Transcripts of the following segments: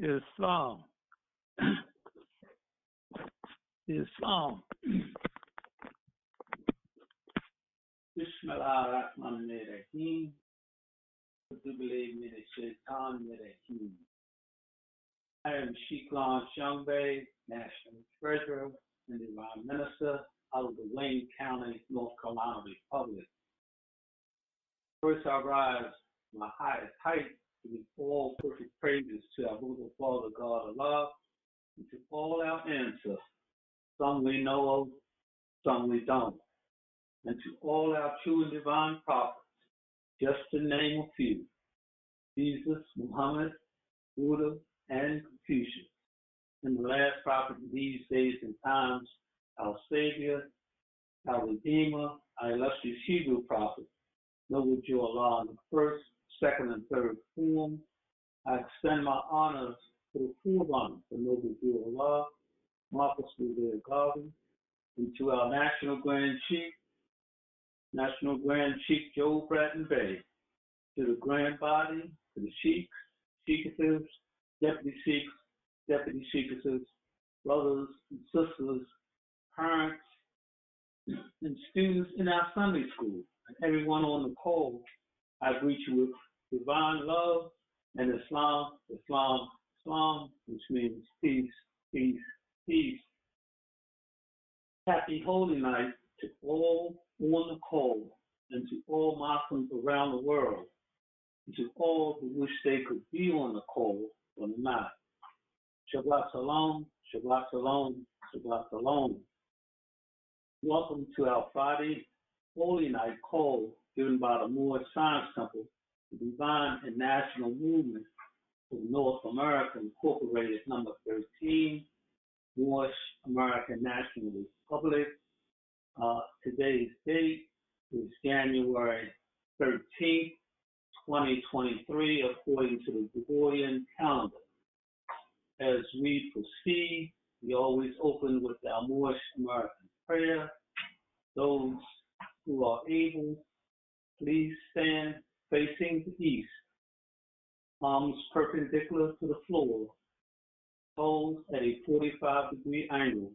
Islam. Islam. Bismillahirrahmanirrahim. I am Sheikh Lon Shungbe, National Treasurer and Divine Minister out of the Wayne County, North Carolina Republic. First, I rise my highest height to give all perfect praises to our Holy Father, God Allah, and to all our ancestors. Some we know of, some we don't. And to all our true and divine prophets, just to name a few: Jesus, Muhammed, Buddha, and Confucius. And the last prophet in these days and times, our Savior, our Redeemer, our illustrious Hebrew prophet, Noble Jew Allah in the first, second, and third form. I extend my honors to the forerunner, the Noble Jew Allah, Marcus Revere Garvey, and to our National Grand Chief Joe Bratton Bay, to the Grand Body, to the Sheikhs, Sheikhisses, Deputy Sheikhs, Deputy Sheikhisses, brothers and sisters, parents, and students in our Sunday school, and everyone on the call. I greet you with divine love and Islam, Islam, Islam, which means peace, peace, peace. Happy Holy Night to all on the call and to all Muslims around the world, and to all who wish they could be on the call but not. Shabbat Shalom, Shabbat Shalom, Shabbat Shalom. Welcome to our Friday Holy Night call given by the Moorish Science Temple, the Divine and National Movement of North America Incorporated, number 13, Moorish American National Republic. Today's date is January 13th, 2023, according to the Gregorian calendar. As we proceed, we always open with our Moorish American prayer. Those who are able, please stand facing the east, palms perpendicular to the floor, toes at a 45-degree angle,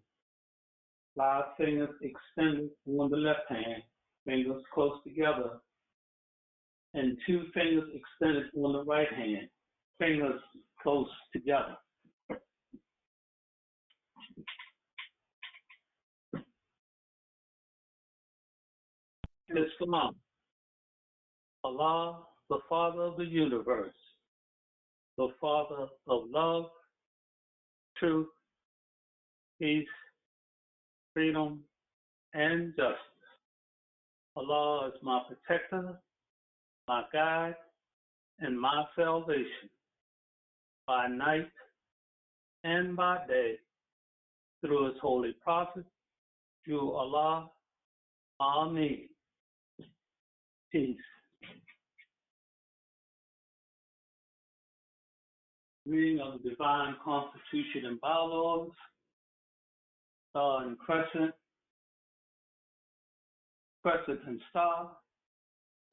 5 fingers extended on the left hand, fingers close together, and 2 fingers extended on the right hand, fingers close together. Islam. Allah, the Father of the universe, the Father of love, truth, peace, freedom, and justice. Allah is my protector, my guide, and my salvation, by night and by day, through His holy prophet, through Allah. Ameen. Peace. Reading of the Divine Constitution and Bylaws, Star and Crescent, Crescent and Star,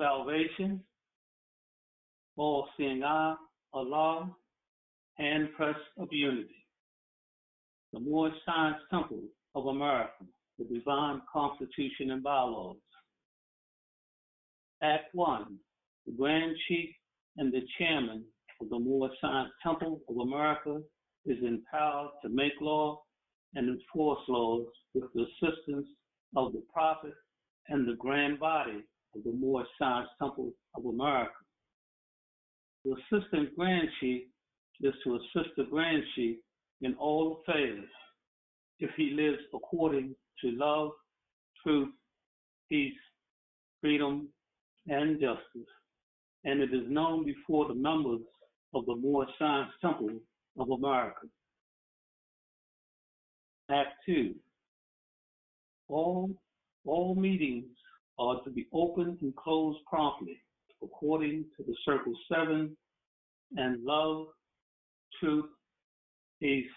Salvation, All-Seeing Eye, Allah, Handpress of Unity. The Moorish Science Temple of America, the Divine Constitution and Bylaws. Act 1. The Grand Chief and the Chairman of the Moorish Science Temple of America is empowered to make law and enforce laws with the assistance of the Prophet and the Grand Body of the Moorish Science Temple of America. The Assistant Grand Chief is to assist the Grand Chief in all affairs if he lives according to love, truth, peace, freedom, and justice, and it is known before the members of the Moorish Science Temple of America. Act 2. All meetings are to be opened and closed promptly, according to the Circle 7, and love, truth, peace,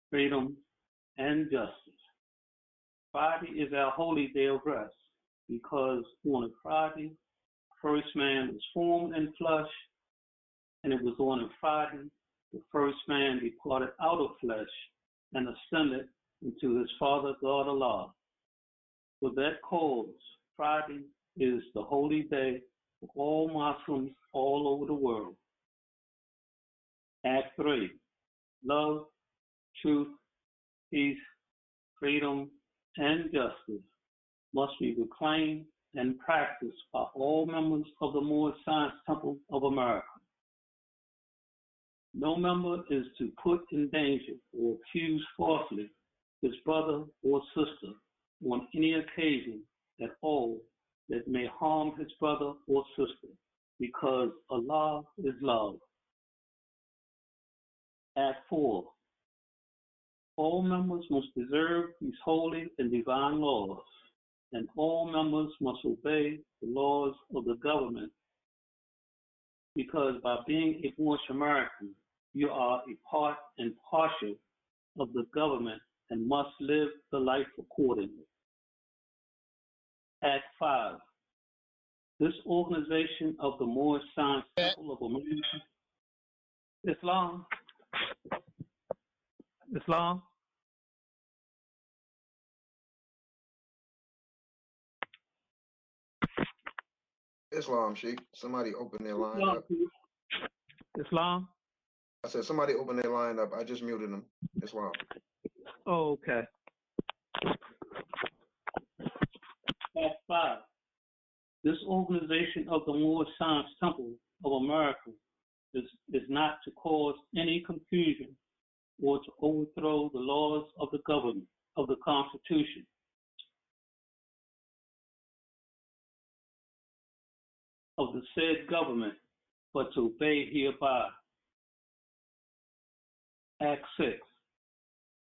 freedom, and justice. Friday is our holy day of rest, because on a Friday, first man was formed in flesh, and it was on a Friday the first man departed out of flesh and ascended into his Father God Allah. For that cause, Friday is the holy day for all Muslims all over the world. Act 3. Love, truth, peace, freedom, and justice must be proclaimed and practiced by all members of the Moorish Science Temple of America. No member is to put in danger or accuse falsely his brother or sister on any occasion at all that may harm his brother or sister, because Allah is love. Act 4. All members must preserve these holy and divine laws, and all members must obey the laws of the government, because by being a Moorish American, you are a part and parcel of the government and must live the life accordingly. Act 5. This organization of the Moorish Science Temple of America, Islam, Islam, Sheikh. Somebody open their line up. Islam. I said somebody open their line up. I just muted them. Islam. Oh, okay. Act 5. This organization of the Moorish Science Temple of America is not to cause any confusion or to overthrow the laws of the government, of the Constitution. Of the said government, but to obey hereby. Act 6.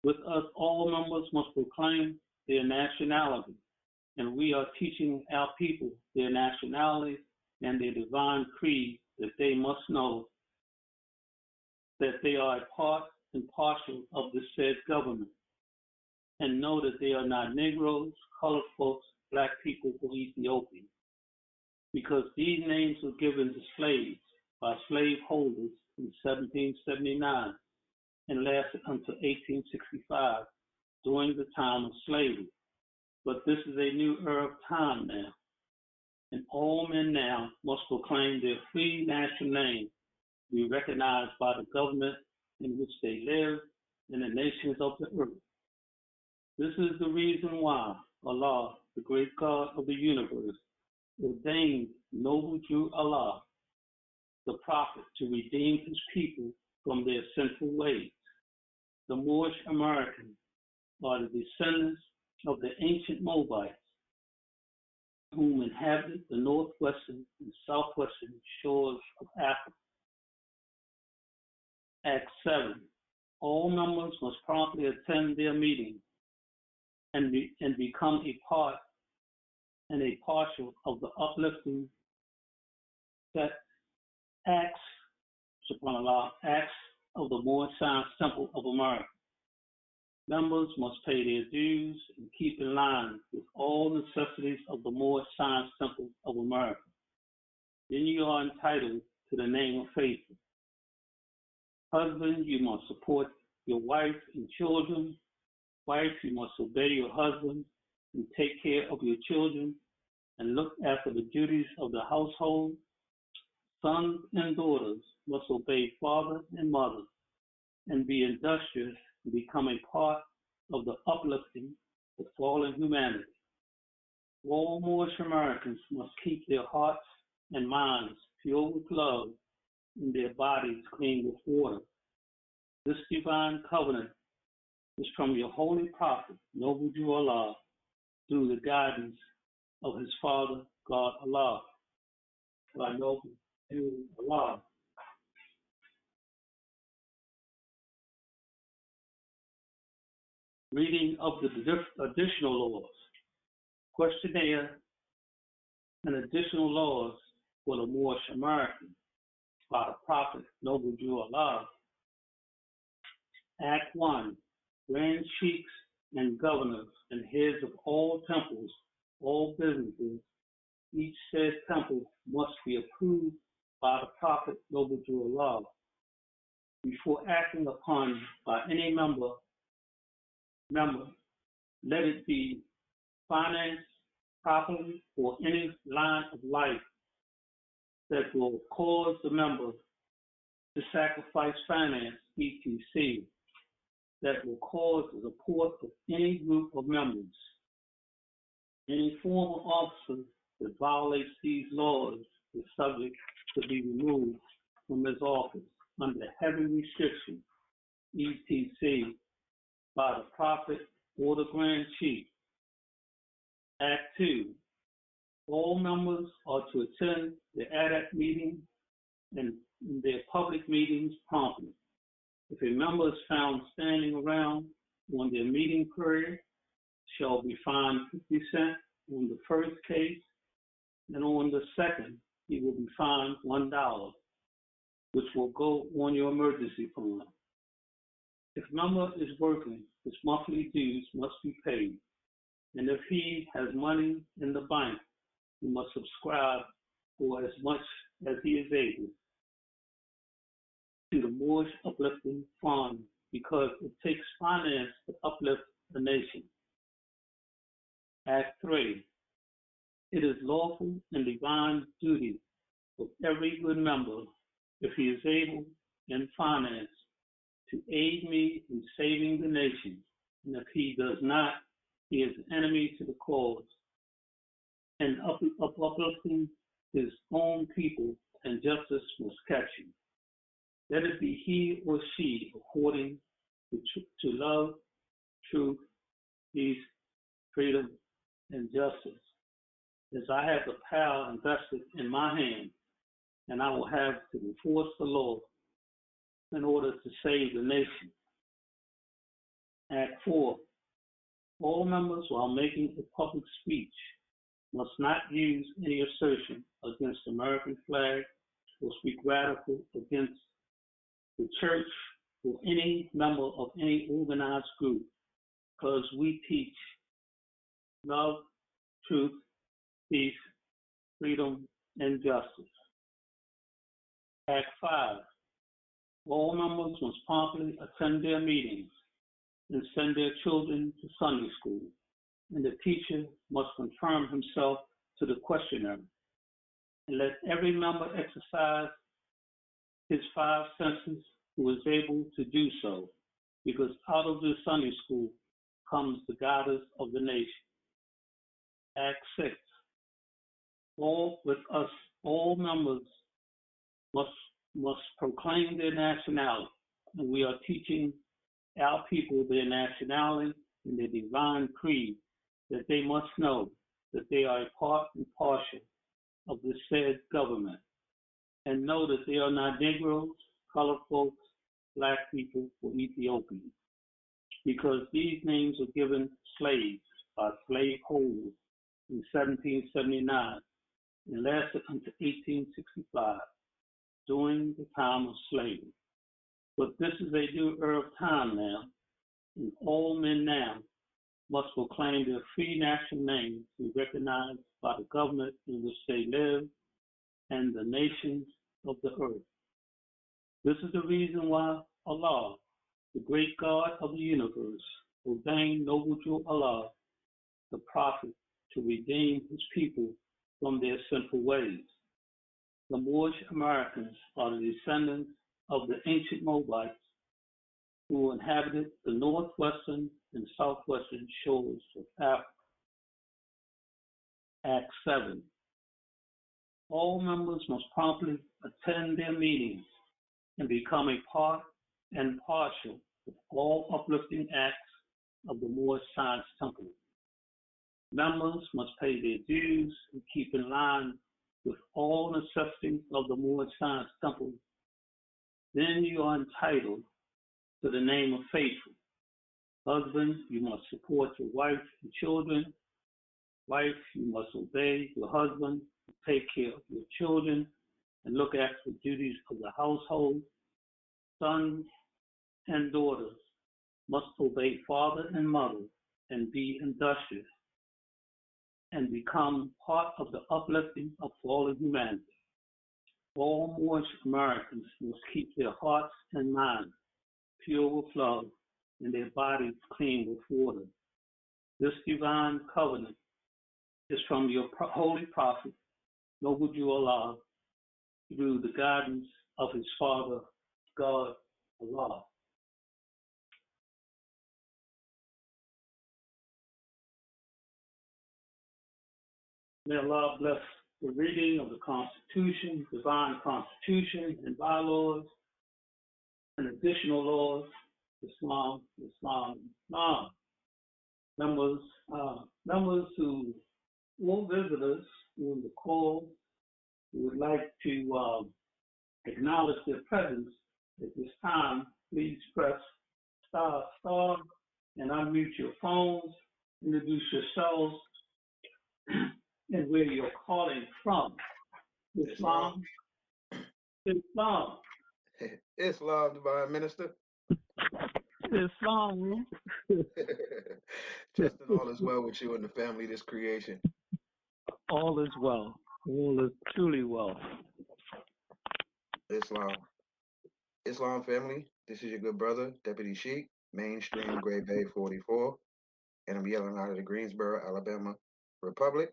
With us, all members must proclaim their nationality, and we are teaching our people their nationality and their divine creed, that they must know that they are a part and parcel of the said government, and know that they are not Negroes, colored folks, black people, or Ethiopians, because these names were given to slaves by slaveholders in 1779 and lasted until 1865 during the time of slavery. But this is a new era of time now, and all men now must proclaim their free national name to be recognized by the government in which they live and the nations of the earth. This is the reason why Allah, the great God of the universe, ordained noble Jew Allah, the prophet, to redeem his people from their sinful ways. The Moorish Americans are the descendants of the ancient Moabites, whom inhabited the northwestern and southwestern shores of Africa. Act 7. All members must promptly attend their meetings and become a part and a partial of the uplifting acts of the Moorish Science Temple of America. Members must pay their dues and keep in line with all necessities of the Moorish Science Temple of America. Then you are entitled to the name of faithful. Husband, you must support your wife and children. Wife, you must obey your husband and take care of your children and look after the duties of the household. Sons and daughters must obey father and mother and be industrious and become a part of the uplifting of fallen humanity. All Moorish Americans must keep their hearts and minds pure with love and their bodies clean with water. This divine covenant is from your holy prophet, noble Jew Allah, through the guidance of his father, God Allah, by noble Jew Allah. Reading of the additional laws. Questionnaire and additional laws for the Moorish American by the Prophet, noble Jew Allah. Act 1. Grand sheikhs and governors and heads of all temples, all businesses, each said temple must be approved by the Prophet, noble Jew Allah. before acting upon by any member, let it be financed properly or any line of life that will cause the member to sacrifice finance, etc., that will cause the support of any group of members. Any former officer that violates these laws is subject to be removed from his office under heavy restriction, etc., by the prophet or the Grand Chief. Act 2. All members are to attend the ADAC meeting and their public meetings promptly. If a member is found standing around on their meeting period, shall be fined 50 cents on the first case, and on the second, he will be fined $1, which will go on your emergency fund. If member is working, his monthly dues must be paid, and if he has money in the bank, he must subscribe for as much as he is able to the Moorish Uplifting Fund, because it takes finance to uplift the nation. Act 3. It is lawful and divine duty of every good member, if he is able in finance, to aid me in saving the nation, and if he does not, he is an enemy to the cause, and uplifting his own people, and justice must catch him. Let it be he or she according to love, truth, peace, freedom, and justice, as I have the power invested in my hand, and I will have to enforce the law in order to save the nation. Act 4. All members, while making a public speech, must not use any assertion against the American flag or speak radical against the church or any member of any organized group, because we teach love, truth, peace, freedom, and justice. Act 5. All members must promptly attend their meetings and send their children to Sunday school, and the teacher must confirm himself to the questionnaire, and let every member exercise his 5 senses who is able to do so, because out of the Sunday school comes the guidance of the nation. Act 6. All members must proclaim their nationality, and we are teaching our people their nationality and their divine creed, that they must know that they are a part and parcel of the said government, and know that they are not Negroes, colored folks, Black people, or Ethiopians, because these names were given slaves by slaveholders in 1779 and lasted until 1865, during the time of slavery. But this is a new era of time now, and all men now must proclaim their free national name to be recognized by the government in which they live and the nations of the earth. This is the reason why Allah, the great God of the universe, ordained Noble Jew Allah, the prophet, to redeem his people from their sinful ways. The Moorish Americans are the descendants of the ancient Moabites who inhabited the northwestern and southwestern shores of Africa. Act 7. All members must promptly attend their meetings and become a part and partial of all uplifting acts of the Moorish Science Temple. Members must pay their dues and keep in line with all necessities of the Moorish Science Temple. Then you are entitled to the name of faithful. Husband, you must support your wife and children. Wife, you must obey your husband, take care of your children, and look after the duties of the household. Sons and daughters must obey father and mother and be industrious and become part of the uplifting of fallen humanity. All Moorish Americans must keep their hearts and minds pure with love and their bodies clean with water. This divine covenant is from your holy prophet, noble Allah, through the guidance of his father, God, Allah. May Allah bless the reading of the Constitution, divine Constitution, and bylaws, and additional laws, Islam, Islam, Islam. Members who will visit us on the call who would like to acknowledge their presence at this time, please press star and unmute your phones, introduce yourselves, and where you're calling from. Islam. Islam. Islam, Divine Minister. Islam. Trusting all is well with you and the family, this creation. All is well. All is truly well. Islam. Islam family, this is your good brother, Deputy Sheik, Mainstream Grade Bay 44, and I'm yelling out of the Greensboro, Alabama Republic.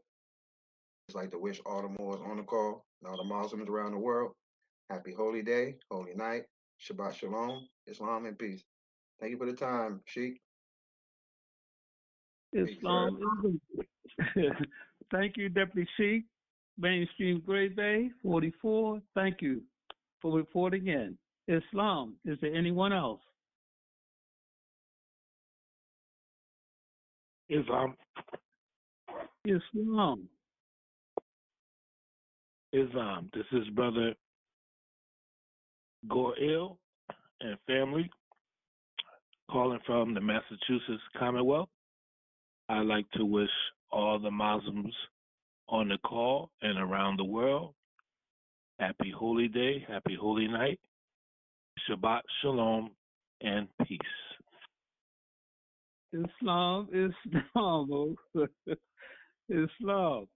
I'd like to wish all the Moors on the call and all the Muslims around the world happy holy day, holy night, Shabbat Shalom, Islam and peace. Thank you for the time, Sheik. Islam. Thank you, Deputy Sheik, Mainstream Grade Bay 44. Thank you for reporting in. Islam. Is there anyone else? Islam. Islam. Islam. This is Brother Goril and family calling from the Massachusetts Commonwealth. I'd like to wish all the Muslims on the call and around the world happy holy day, happy holy night, Shabbat Shalom, and peace. Islam. Islam.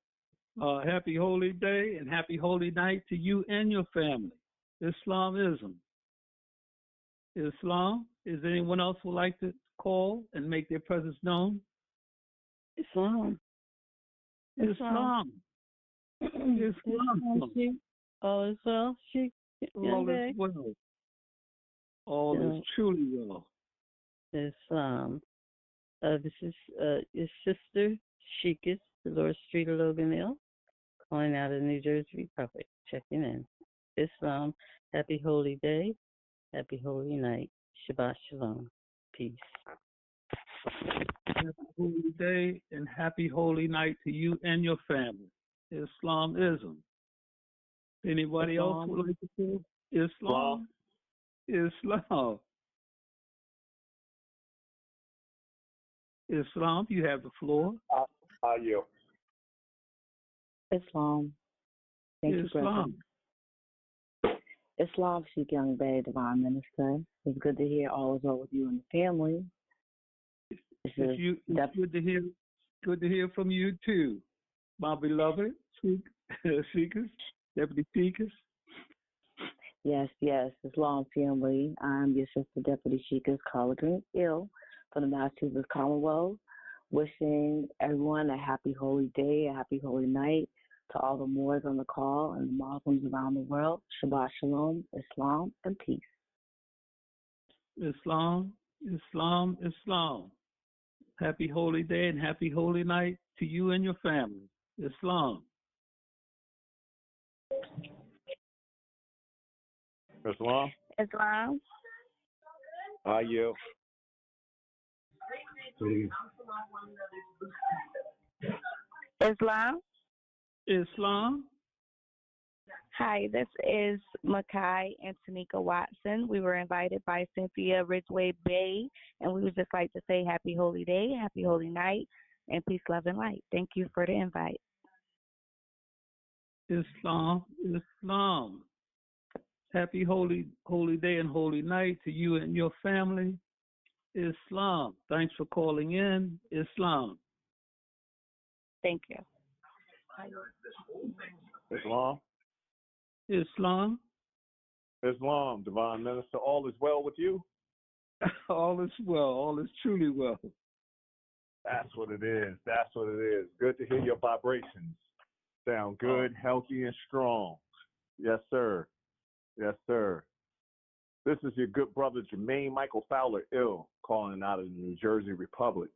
Happy holy day and happy holy night to you and your family. Islamism. Islam. Is there anyone else who would like to call and make their presence known? Islam. Islam. Islam. All is well, Sheikh. All is well. All is truly well. Islam. This is your sister, Sheikis, Dolores Street, Logan Hill, calling out of New Jersey Republic, checking in. Islam, happy holy day, happy holy night, Shabbat Shalom, peace. Happy holy day and happy holy night to you and your family. Islamism. Anybody else would like to say? Islam. Islam. Islam, you have the floor. You. Islam. Thank you, Islam. Islam, Sheikh Young Bay, Divine Minister. It's good to hear all is well with you and the family. Good to hear from you too, my beloved Seekers, Deputy Seekers. Yes, Islam family. I'm your sister, Deputy Seekers, Carla Green Ill from the Massachusetts Commonwealth. Wishing everyone a happy holy day, a happy holy night. To all the Moors on the call and the Muslims around the world, Shabbat Shalom, Islam, and peace. Islam, Islam, Islam. Happy holy day and happy holy night to you and your family. Islam. Islam. Islam. You. Islam. Islam. Hi, this is Makai and Tanika Watson. We were invited by Cynthia Ridgway Bay, and we would just like to say happy holy day, happy holy night, and peace, love, and light. Thank you for the invite. Islam, Islam. Happy holy day and holy night to you and your family. Islam. Thanks for calling in. Islam. Thank you. Islam. Islam. Islam, Divine Minister, all is well with you? All is well. All is truly well. That's what it is. That's what it is. Good to hear your vibrations. Sound good, healthy, and strong. Yes, sir. Yes, sir. This is your good brother, Jermaine Michael Fowler Ill, calling out of the New Jersey Republic.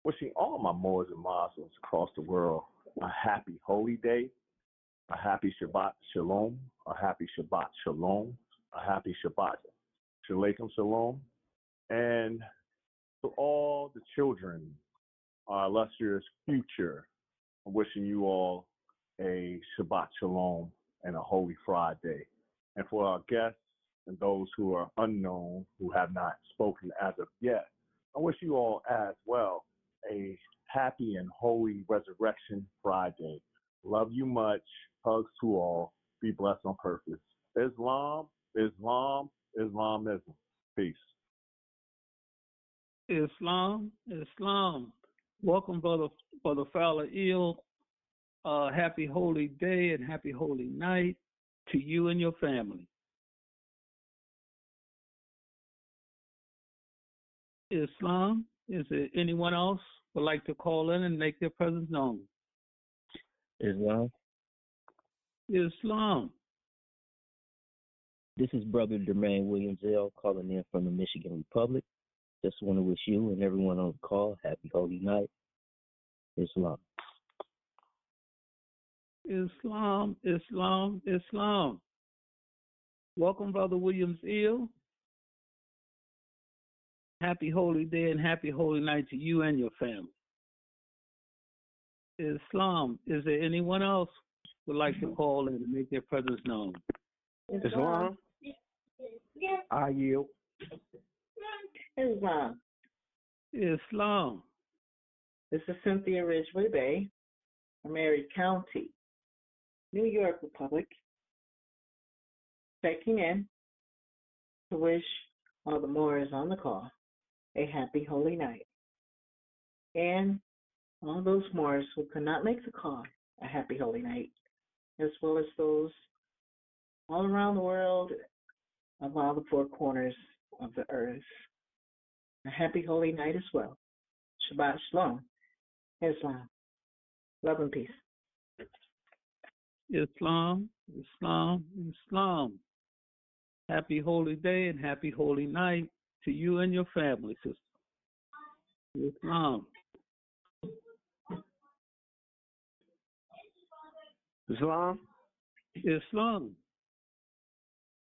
Wishing all my Moors and Muslims across the world a happy holy day, a happy Shabbat Shalom, a happy Shabbat Shalom, a happy Shabbat Shalaikum Shalom, and to all the children, our illustrious future, I'm wishing you all a Shabbat Shalom and a Holy Friday. And for our guests and those who are unknown, who have not spoken as of yet, I wish you all as well a happy and holy Resurrection Friday. Love you much. Hugs to all. Be blessed on purpose. Islam, Islam, Islamism. Peace. Islam. Islam. Welcome, brother Fowler Ill. Happy holy day and happy holy night to you and your family. Islam. Is there anyone else would like to call in and make their presence known? Islam. Islam. This is Brother Jermaine Williams L. calling in from the Michigan Republic. Just want to wish you and everyone on the call happy holy night. Islam. Islam. Islam. Islam. Welcome, Brother Williams Ill. Happy holy day and happy holy night to you and your family. Islam. Is there anyone else who would like to call in and make their presence known? Islam. I yield. Islam. Islam. This is Cynthia Ridgeway Bay, Marion County, New York Republic, checking in to wish all the Moors on the call a happy holy night. And all those Moors who could not make the call a happy holy night, as well as those all around the world of all the four corners of the earth. A happy holy night as well. Shabbat Shalom. Islam. Love and peace. Islam. Islam. Islam. Happy holy day and happy holy night to you and your family, sister. Islam. Islam. Islam.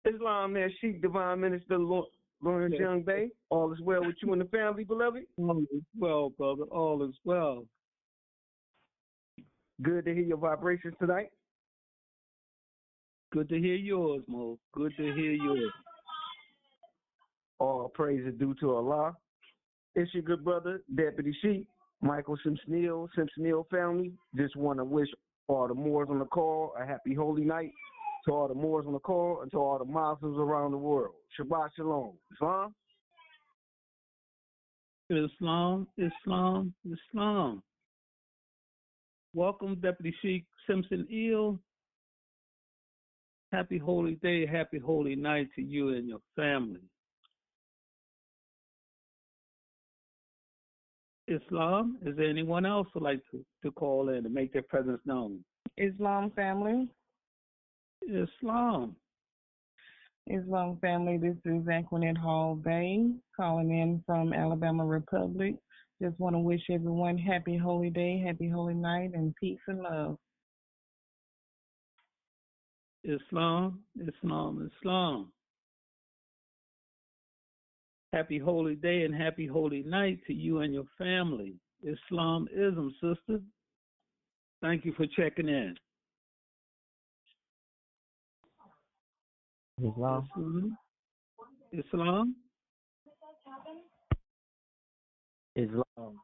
Islam, there, Sheikh, Divine Minister Lawrence Yes. Young Bay. All is well with you and the family, beloved. All is well, brother. All is well. Good to hear your vibrations tonight. Good to hear yours, Mo. Good to hear yours. All praise is due to Allah. It's your good brother, Deputy Sheikh, Michael Simpson family. Just want to wish all the Moors on the call a happy holy night. To all the Moors on the call and to all the Muslims around the world. Shabbat Shalom. Islam. Islam. Islam. Islam. Welcome, Deputy Sheikh Simpson Eel. Happy holy day, happy holy night to you and your family. Islam, is there anyone else who would like to call in and make their presence known? Islam family. Islam. Islam family, this is Antoinette Hall Bay calling in from Alabama Republic. Just want to wish everyone happy holy day, happy holy night, and peace and love. Islam, Islam, Islam. Happy holy day and happy holy night to you and your family. Islamism, sister. Thank you for checking in. Islam. Islam. Islam.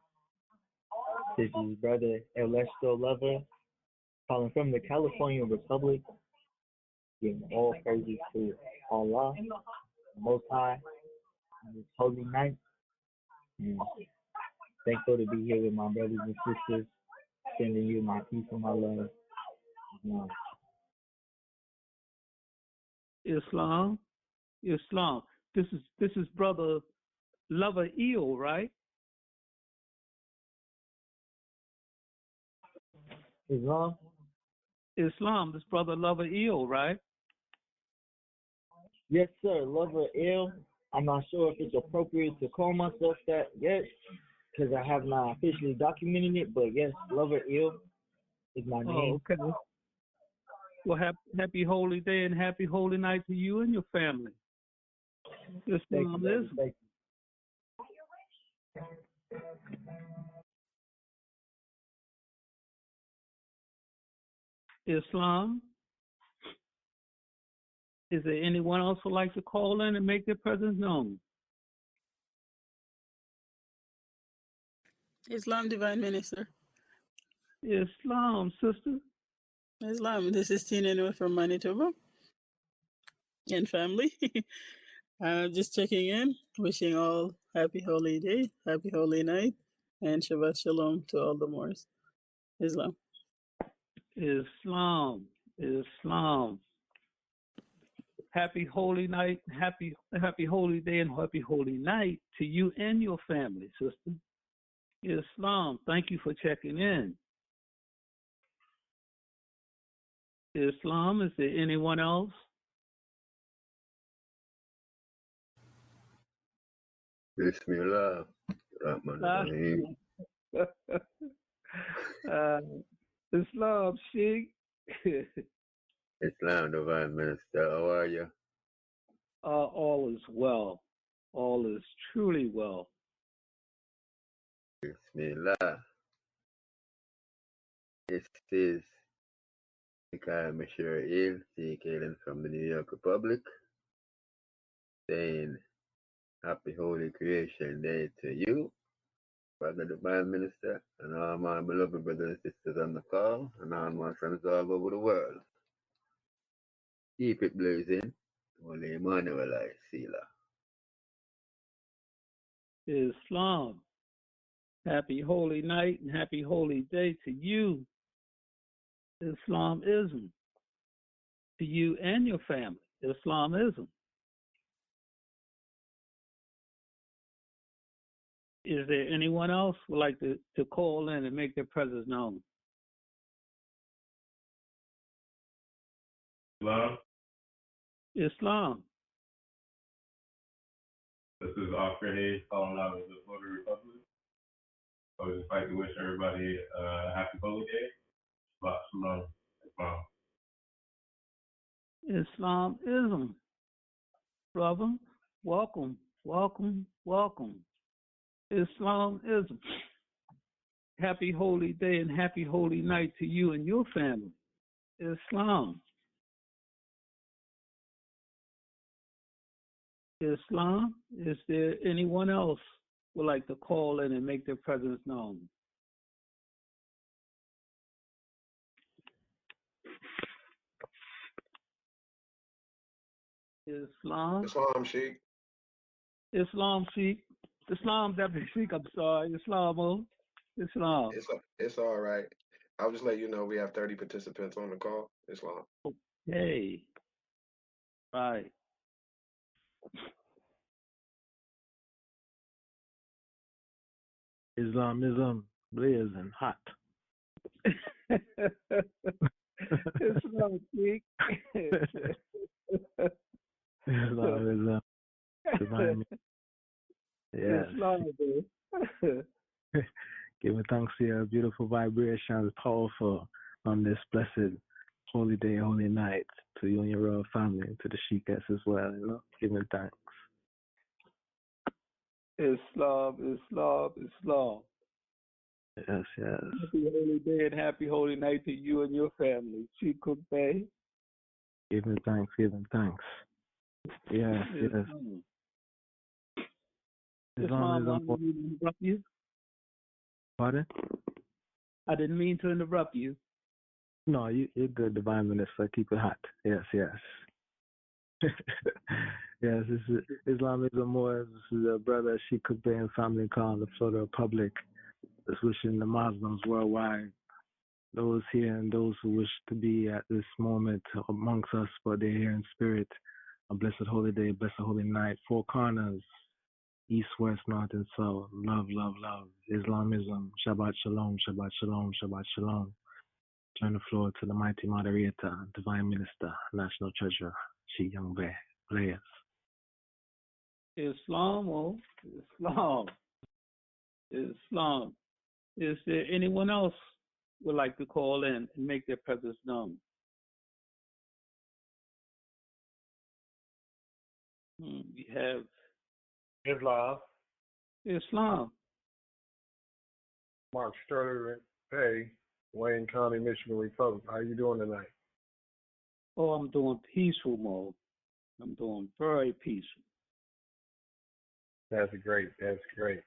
This is Brother Ernesto Lover calling from the California Republic, giving all praises to Allah, the Most High, on this holy night. And thankful to be here with my brothers and sisters, sending you my peace and my love. Islam. Islam. This is Brother Lover Eel, right? Islam? Islam. This Brother Lover Eel, right? Yes, sir. Lover ill. I'm not sure if it's appropriate to call myself that yet, because I have not officially documented it. But yes, Lover ill is my name. Oh, okay. Well, happy holy day and happy holy night to you and your family. Thank you, Islam brother. is Thank Islam. Is there anyone else who would like to call in and make their presence known? Islam, Divine Minister. Islam, sister. Islam, this is Tina from Manitoba and family. Just checking in, wishing all happy holy day, happy holy night, and Shabbat Shalom to all the Moors. Islam. Islam. Islam. Happy holy night, happy holy day, and happy holy night to you and your family, sister. Islam, thank you for checking in. Islam, is there anyone else? Bismillah. Rahman Rahim. Islam, Sheikh. Islam, Divine Minister. How are you? All is well. All is truly well. Bismillah. This is Mikhail Mashir hailing from the New York Republic, saying Happy Holy Creation Day to you, Brother Divine Minister, and all my beloved brothers and sisters on the call, and all my friends all over the world. Keep it blazing. Holy Emmanuel, I Selah. Islam. Happy holy night and happy holy day to you. Islamism. To you and your family. Islamism. Is there anyone else who would like to call in and make their presence known? Islam. Islam. This is Oscar Hayes calling out of the Florida Republic. I would just like to wish everybody a happy holy day. Shabbat Shalom. Islam. Islamism. Brother, welcome, welcome, welcome. Islamism. Happy holy day and happy holy night to you and your family. Islam. Islam, is there anyone else who would like to call in and make their presence known? Islam. Islam, Sheikh. Islam, Sheikh. Islam, Deputy Sheikh, I'm sorry. Islam. Islam. It's all right. I'll just let you know we have 30 participants on the call. Islam. Hey. Right. Islamism, blazing hot. Islam, Sheikh. Islamism, divine. Yes. Islam, Giving thanks to your beautiful vibrations, powerful on this blessed holy day, holy night, to you and your royal family, and to the Sheikhs as well, giving thanks. Islam. Yes, yes. Happy holy day and happy holy night to you and your family. Sheikh Bay. Giving thanks. Yes, yes. Islam, I didn't mean to interrupt you. Pardon? I didn't mean to interrupt you. No, you're good, Divine Minister. Keep it hot. Yes, yes. Yes, this is Islamism more. This is a brother Sheikh Bay and family calling the Florida Republic. Just wishing the Muslims worldwide, those here and those who wish to be at this moment amongst us, but they're here in spirit, A blessed holy day, blessed holy night. Four corners, east, west, north, and south. Love, love, love. Islamism. Shabbat shalom, Shabbat shalom, Shabbat shalom. Turn the floor to the mighty moderator, divine minister, national treasurer, Sheikh Young Bear. Players. Islam, Islam, Islam. Is there anyone else would like to call in and make their presence known? We have Islam. Islam. Mark Sterling Pay, Wayne County, Michigan Republic. How you doing tonight? Oh, I'm doing peaceful mode. I'm doing very peaceful. That's great. That's great.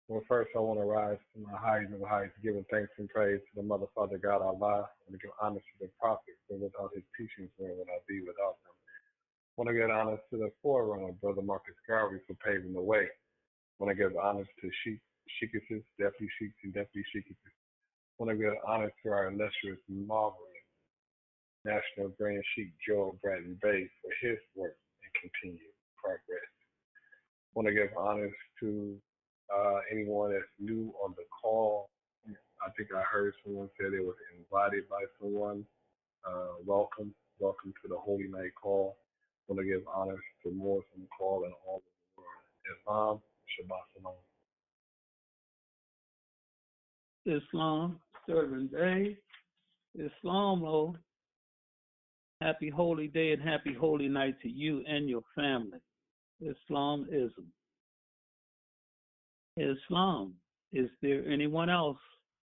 Well, first I want to rise to my highest of heights, giving thanks and praise to the Mother, Father, God, Allah, and to give honor to the Prophet, for without his teachings, where would I be without them? I want to give honor to the forerunner, Brother Marcus Garvey, for paving the way. I want to give honors to Sheikesses, Deputy Sheiks, and Deputy Sheikesses. I want to give honor to our illustrious, marvelous National Grand Sheik Joel Bratton Bay for his work and continued progress. I want to give honors to anyone that's new on the call. I think I heard someone say they was invited by someone. Welcome to the Holy Night Call. I want to give honors to Moors on the call and all over the world. Islam, Shabbat Shalom. Islam, servant day. Islam, oh. Happy holy day and happy holy night to you and your family. Islamism. Islam. Is there anyone else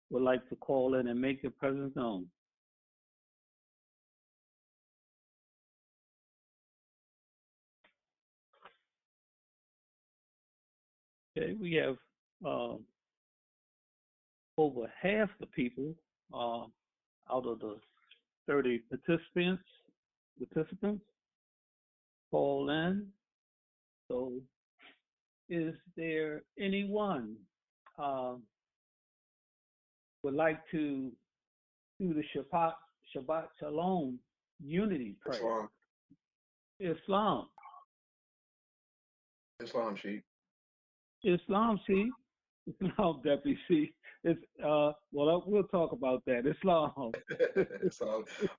would like to call in and make their presence known? Okay, we have over half the people out of the 30 participants call in. So is there anyone would like to do the Shabbat Shalom unity prayer? Islam. Islam, Sheikh. Islam, Sheikh. Islam, Deputy Sheikh. It's well, we'll talk about that. Islam. It's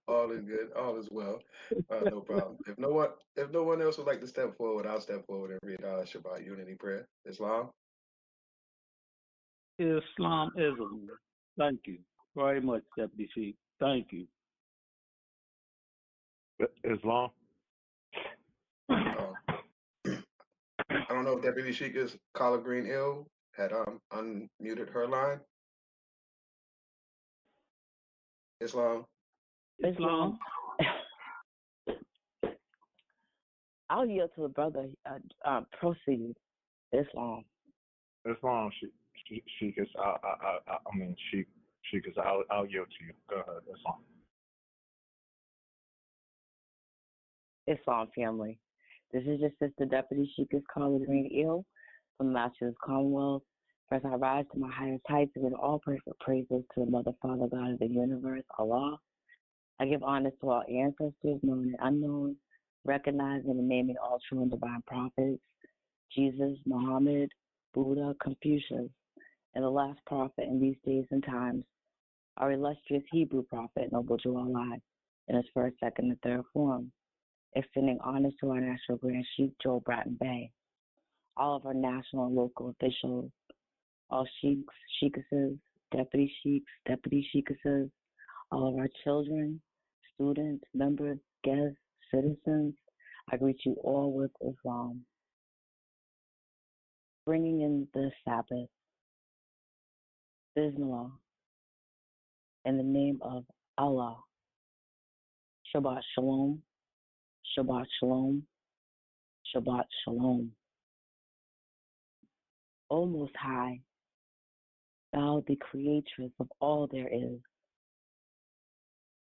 all is good, all is well. No problem. If no one else would like to step forward, I'll step forward and read our Shabbat unity prayer. Islam. Islamism. Thank you very much, Deputy Sheikh. Thank you. Islam. I don't know if Deputy Sheik's Collard Green Ill had unmuted her line. Islam. Islam. I'll yield to the brother. Proceed. Islam. Islam. Sheik is. I mean, Sheik is. I'll yield to you. Go ahead. Islam. Islam family. This is your sister, Deputy Sheik's Collard Green Ill from the Massachusetts Commonwealth. First, I rise to my highest heights and give all perfect praises to the Mother, Father, God of the universe, Allah. I give honor to all ancestors, known and unknown, recognizing and naming all true and divine prophets, Jesus, Muhammed, Buddha, Confucius, and the last prophet in these days and times, our illustrious Hebrew prophet, Noble U.S.A, in his first, second, and third form, extending honors to our National Grand Sheik, Joel Bratton Bay, all of our national and local officials, all sheiks, sheikesses, deputy sheikesses, all of our children, students, members, guests, citizens. I greet you all with Islam. Bringing in the Sabbath, Bismillah, in the name of Allah. Shabbat Shalom, Shabbat Shalom, Shabbat Shalom. O Most High, Thou the creatress of all there is,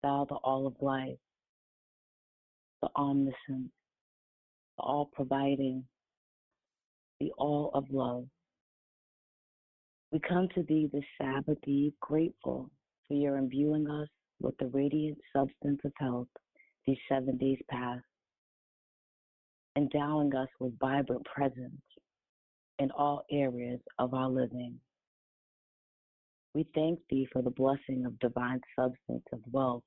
Thou the all of life, the omniscient, the all providing, the all of love. We come to Thee this Sabbath Eve grateful for Your imbuing us with the radiant substance of health these 7 days past. endowing us with vibrant presence in all areas of our living. We thank thee for the blessing of divine substance of wealth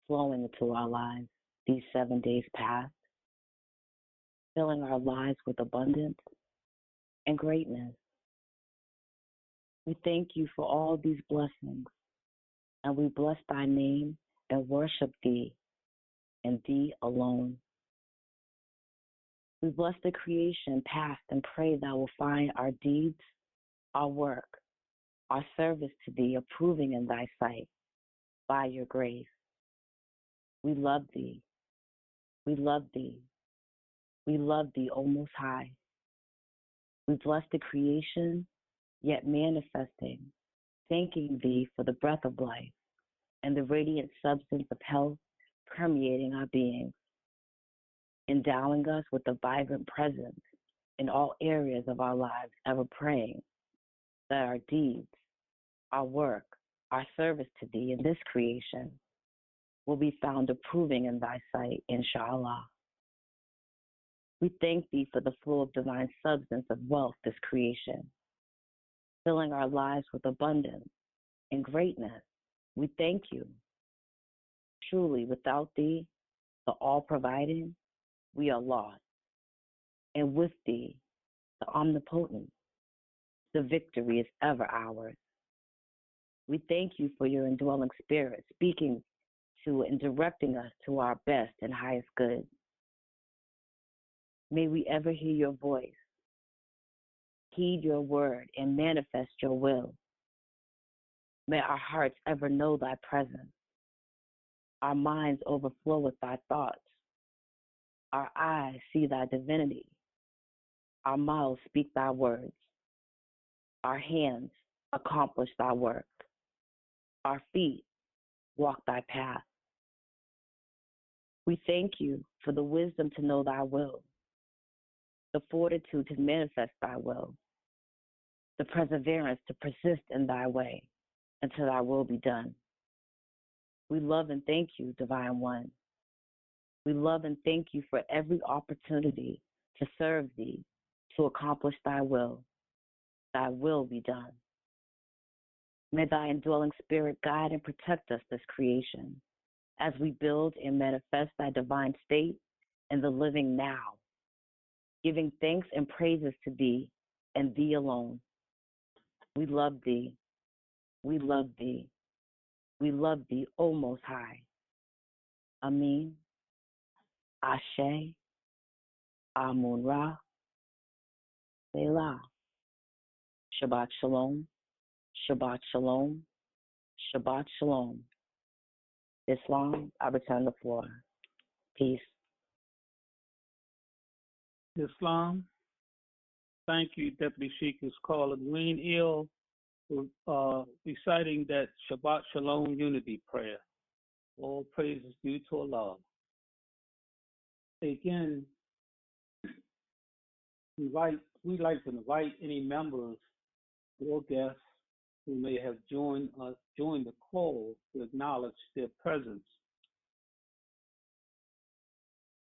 flowing into our lives these 7 days past, filling our lives with abundance and greatness. We thank you for all these blessings, and we bless thy name and worship thee and thee alone. We bless the creation past and pray thou will find our deeds, our work, our service to thee approving in thy sight by your grace. We love thee. We love thee. We love thee, O Most High. We bless the creation, yet manifesting, thanking thee for the breath of life and the radiant substance of health permeating our beings, endowing us with a vibrant presence in all areas of our lives, ever praying that our deeds, our work, our service to thee in this creation will be found approving in thy sight, inshallah. We thank thee for the flow of divine substance of wealth, this creation, filling our lives with abundance and greatness. We thank you. Truly, without thee, the all-providing, we are lost. And with thee, the omnipotent, the victory is ever ours. We thank you for your indwelling spirit, speaking to and directing us to our best and highest good. May we ever hear your voice, heed your word, and manifest your will. May our hearts ever know thy presence, our minds overflow with thy thoughts, our eyes see thy divinity, our mouths speak thy words, our hands accomplish thy work, our feet walk thy path. We thank you for the wisdom to know thy will, the fortitude to manifest thy will, the perseverance to persist in thy way until thy will be done. We love and thank you, Divine One. We love and thank you for every opportunity to serve thee, to accomplish thy will. Thy will be done. May thy indwelling spirit guide and protect us this creation as we build and manifest thy divine state in the living now, giving thanks and praises to thee and thee alone. We love thee. We love thee. We love thee, O Most High. Amin. Ashe. Amun Ra. Selah. Shabbat Shalom. Shabbat Shalom. Shabbat Shalom. Islam, I return the floor. Peace. Islam, thank you, Deputy Sheikah's caller Green Eel, for reciting that Shabbat Shalom unity prayer. All praises due to Allah. Again, we'd like to invite any members or guests who may have joined the call to acknowledge their presence.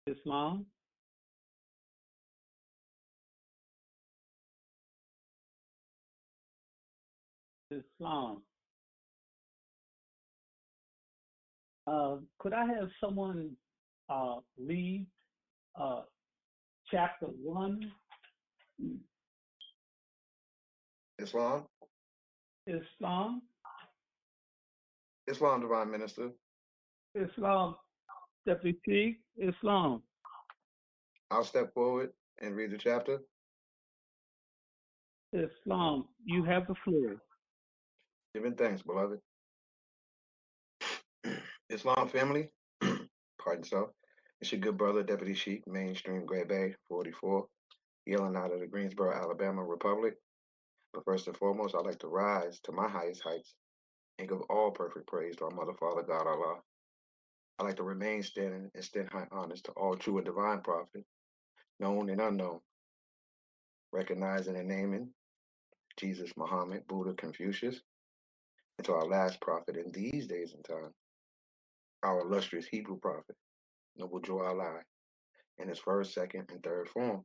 Islam. Islam. Could I have someone read chapter 1? Islam? Islam? Islam, Divine Minister. Islam, Deputy Chief. Islam. I'll step forward and read the chapter. Islam, you have the floor. Giving thanks, beloved. Islam family, pardon self. It's your good brother, Deputy Sheik, Mainstream Gray Bay 44, yelling out of the Greensboro, Alabama Republic. But first and foremost, I'd like to rise to my highest heights and give all perfect praise to our Mother, Father, God, Allah. I'd like to remain standing and extend high honors to all true and divine prophets, known and unknown, recognizing and naming Jesus, Muhammad, Buddha, Confucius, and to our last prophet in these days and time, our illustrious Hebrew prophet, Noble Joe Allah, in its first, second, and third form.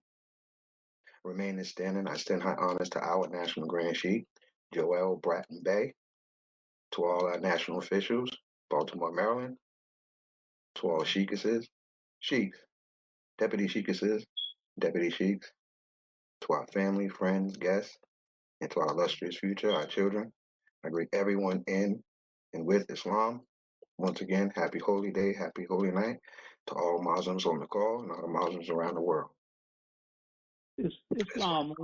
Remaining standing, I extend high honors to our National Grand Sheik, Joel Bratton Bay, to all our national officials, Baltimore, Maryland, to all sheikesses, sheiks, deputy sheikesses, deputy sheiks, to our family, friends, guests, and to our illustrious future, our children. I greet everyone in and with Islam. Once again, happy holy day, happy holy night to all Muslims on the call and all the Muslims around the world. Islam.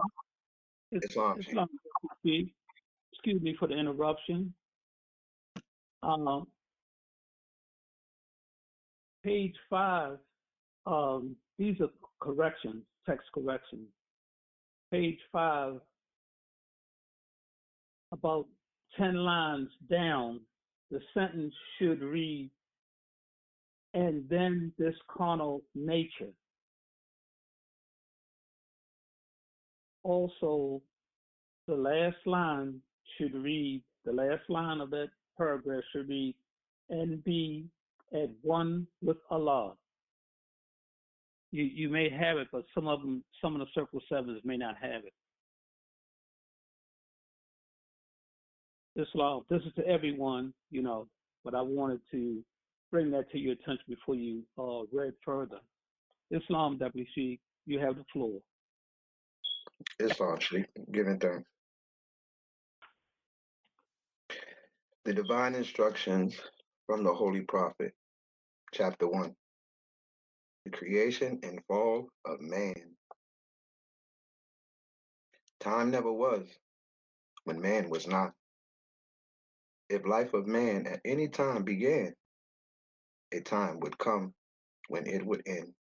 Islam. Excuse me for the interruption. Page 5, these are corrections, text corrections. Page 5, about 10 lines down, the sentence should read, and then this carnal nature. Also, the last line should read, the last line of that paragraph should read, and be at one with Allah. You may have it, but some of the Circle Sevens may not have it. Islam, this is to everyone, but I wanted to bring that to your attention before you read further. Islam, Deputy Sheikh, you have the floor. Islam, Sheikh, giving thanks. The divine instructions from the Holy Prophet, chapter 1. The creation and fall of man. Time never was when man was not. If life of man at any time began, a time would come when it would end.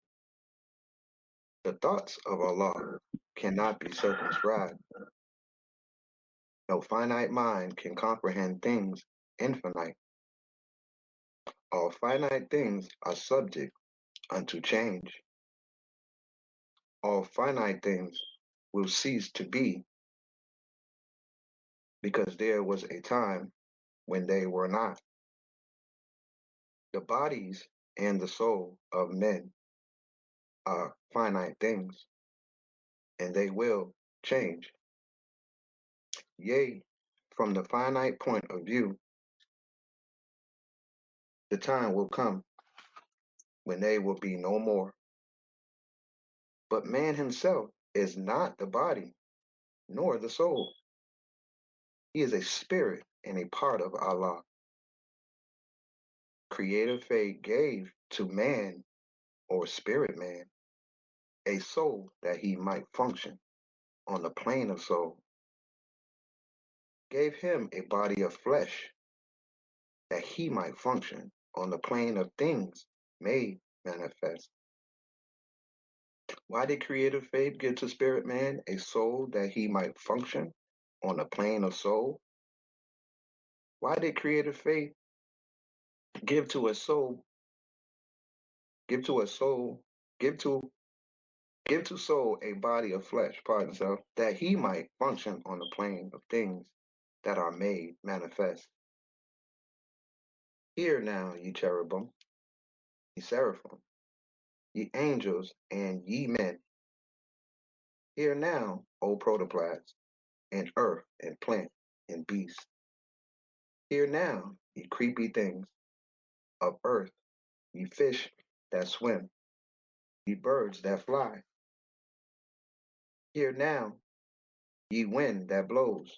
The thoughts of Allah cannot be circumscribed. No finite mind can comprehend things infinite. All finite things are subject unto change. All finite things will cease to be, because there was a time when they were not. The bodies and the soul of men are finite things, and they will change. Yea, from the finite point of view, the time will come when they will be no more. But man himself is not the body, nor the soul. He is a spirit and a part of Allah. Creative fate gave to man, or spirit man, a soul that he might function on the plane of soul. Gave him a body of flesh that he might function on the plane of things made manifest. Why did creative fate give to spirit man a soul that he might function on the plane of soul? Why did creative fate give to soul a body of flesh, that he might function on the plane of things that are made manifest? Hear now, ye cherubim, ye seraphim, ye angels, and ye men. Hear now, O protoplasts, and earth, and plant, and beast. Hear now, ye creepy things of earth, ye fish that swim, ye birds that fly. Hear now, ye wind that blows,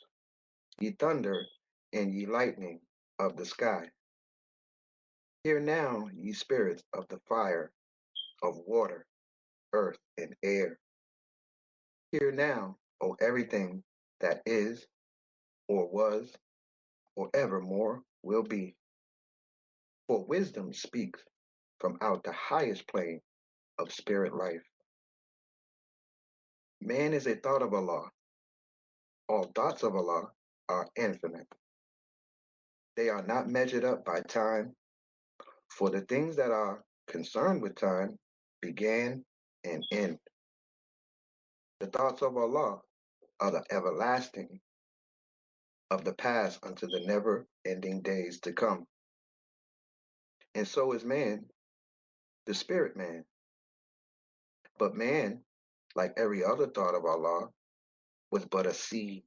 ye thunder, and ye lightning of the sky. Hear now, ye spirits of the fire, of water, earth, and air. Hear now, O everything that is, or was, or evermore will be. For wisdom speaks from out the highest plane of spirit life. Man is a thought of Allah. All thoughts of Allah are infinite. They are not measured up by time, for the things that are concerned with time began and end. The thoughts of Allah are the everlasting, of the past unto the never-ending days to come. And so is man, the spirit man. But man, like every other thought of Allah, was but a seed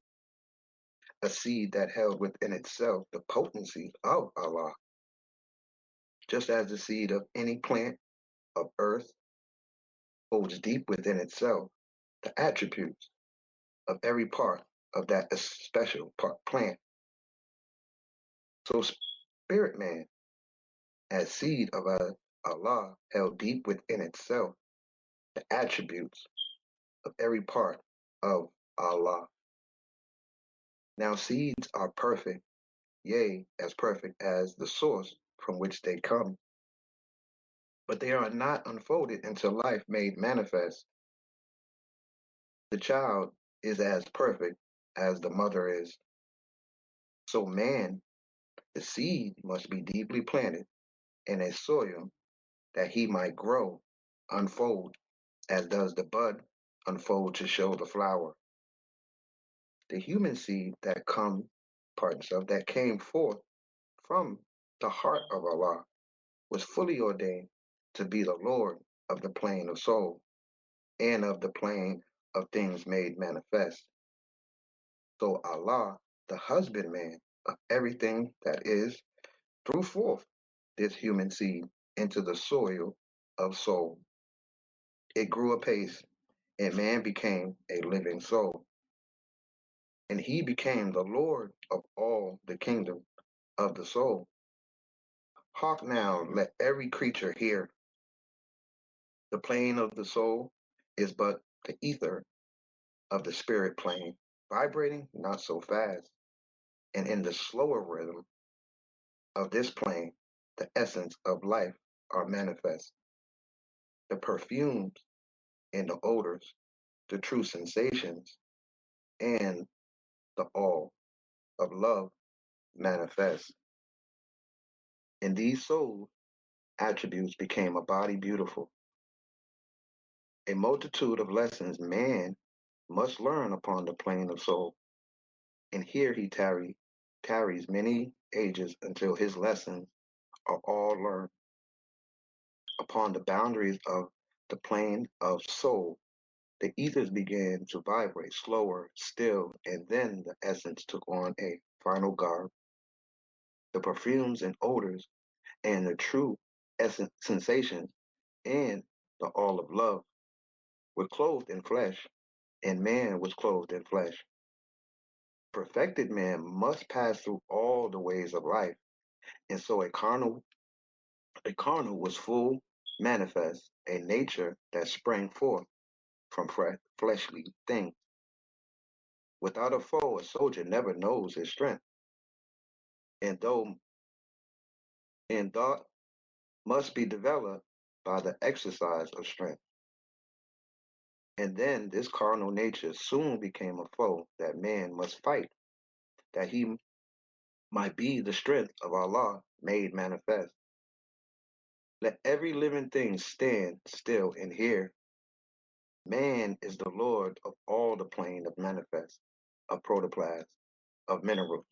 that held within itself the potency of Allah, just as the seed of any plant of earth holds deep within itself the attributes of every part of that special plant. So spirit man, as seed of Allah, held deep within itself the attributes of every part of Allah. Now seeds are perfect, yea, as perfect as the source from which they come, but they are not unfolded into life made manifest. The child is as perfect as the mother is. So man, the seed, must be deeply planted in a soil that he might grow, unfold, as does the bud unfold to show the flower. The human seed that came forth from the heart of Allah was fully ordained to be the Lord of the plane of soul and of the plane of things made manifest. So Allah, the husbandman of everything that is, threw forth this human seed into the soil of soul. It grew apace, and man became a living soul. And he became the Lord of all the kingdom of the soul. Hark now, let every creature hear. The plane of the soul is but the ether of the spirit plane, vibrating not so fast. And in the slower rhythm of this plane, the essence of life are manifest. The perfumes and the odors, the true sensations, and the all of love manifest. In these soul attributes became a body beautiful. A multitude of lessons man must learn upon the plane of soul. And here he tarries many ages until his lessons are all learned. Upon the boundaries of the plane of soul, the ethers began to vibrate slower still, and then the essence took on a final garb. The perfumes and odors and the true essence sensations and the all of love were clothed in flesh, and man was clothed in flesh. Perfected man must pass through all the ways of life, and so a carnal was full manifest, a nature that sprang forth from fleshly things. Without a foe, a soldier never knows his strength, and thought must be developed by the exercise of strength. And then this carnal nature soon became a foe that man must fight, that he might be the strength of Allah made manifest. Let every living thing stand still and hear. Man is the Lord of all the plane of manifest, of protoplasm, of mineral,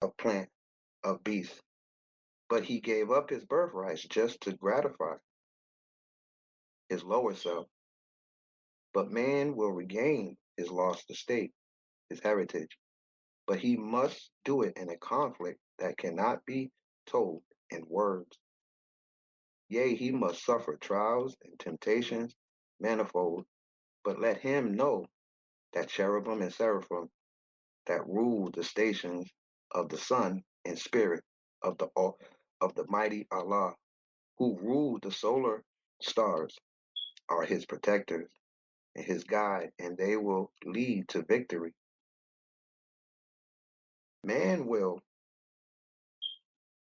of plant, of beast. But he gave up his birthrights just to gratify his lower self. But man will regain his lost estate, his heritage. But he must do it in a conflict that cannot be told in words. Yea, he must suffer trials and temptations manifold, but let him know that cherubim and seraphim that rule the stations of the sun and spirit of the mighty Allah, who rule the solar stars, are his protectors and his guide, and they will lead to victory. Man will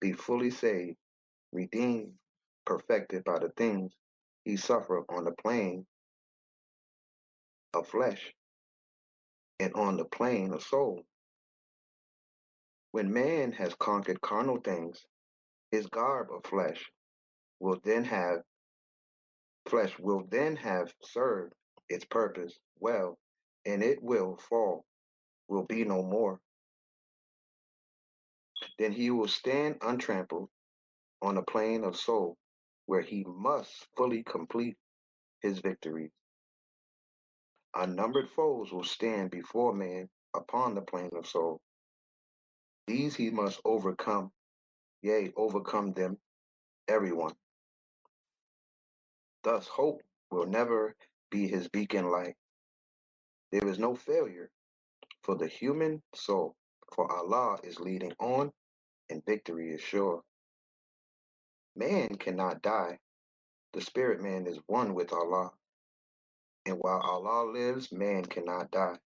be fully saved, redeemed, perfected by the things he suffered on the plane of flesh and on the plane of soul. When man has conquered carnal things, his garb of will then have flesh will then have served its purpose well, and it will fall, will be no more. Then he will stand untrampled on the plane of soul, where he must fully complete his victories. Unnumbered foes will stand before man upon the plain of soul. These he must overcome, yea, overcome them, everyone. Thus hope will never be his beacon light. There is no failure for the human soul, for Allah is leading on and victory is sure. Man cannot die. The spirit man is one with Allah. And while Allah lives, man cannot die.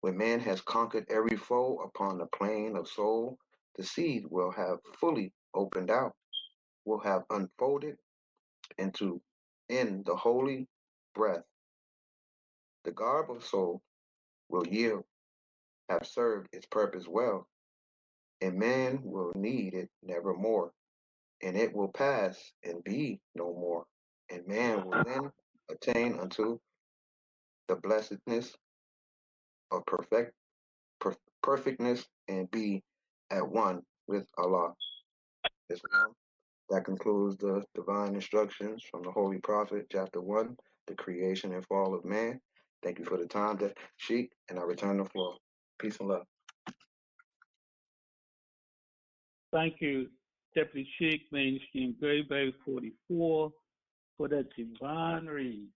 When man has conquered every foe upon the plain of soul, the seed will have fully opened out, will have unfolded into in the holy breath. The garb of soul will yield, have served its purpose well, and man will need it nevermore, and it will pass and be no more, and man will then attain unto the blessedness of perfectness and be at one with Allah. Islam. That concludes the divine instructions from the Holy Prophet, chapter 1, the creation and fall of man. Thank you for the time, Sheikh, and I return the floor. Peace and love. Thank you, Deputy Sheikh, Mainstream Grade Bay 44, for that divine read.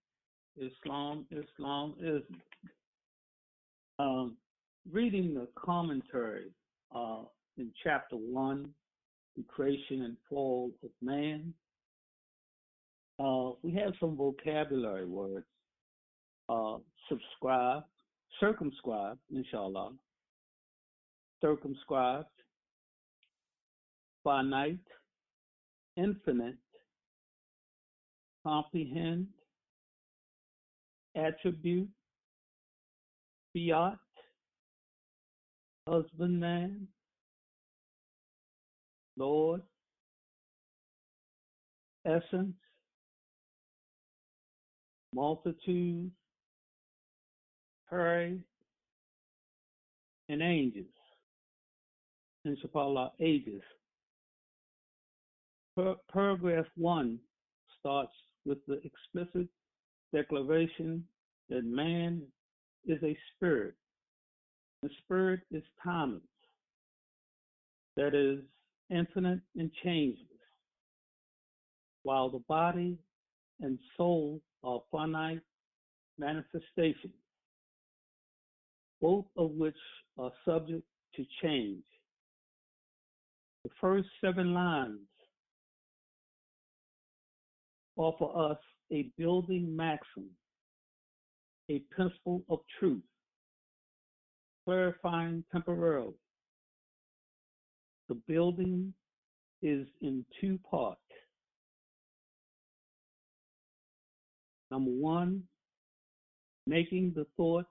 Islam, Islam, Islam. Reading the commentary in chapter 1, the creation and fall of man, we have some vocabulary words. Circumscribed, inshallah, circumscribed, finite, infinite, comprehend, attribute, fiat, husbandman, Lord, essence, multitude, pray, and angels. Inshallah, ages. Paragraph 1 starts with the explicit declaration that man is a spirit. The spirit is timeless, that is, infinite and changeless, while the body and soul are finite manifestations, both of which are subject to change. The first 7 lines offer us a building maxim, a principle of truth, clarifying temporarily. The building is in 2 parts. Number 1, making the thought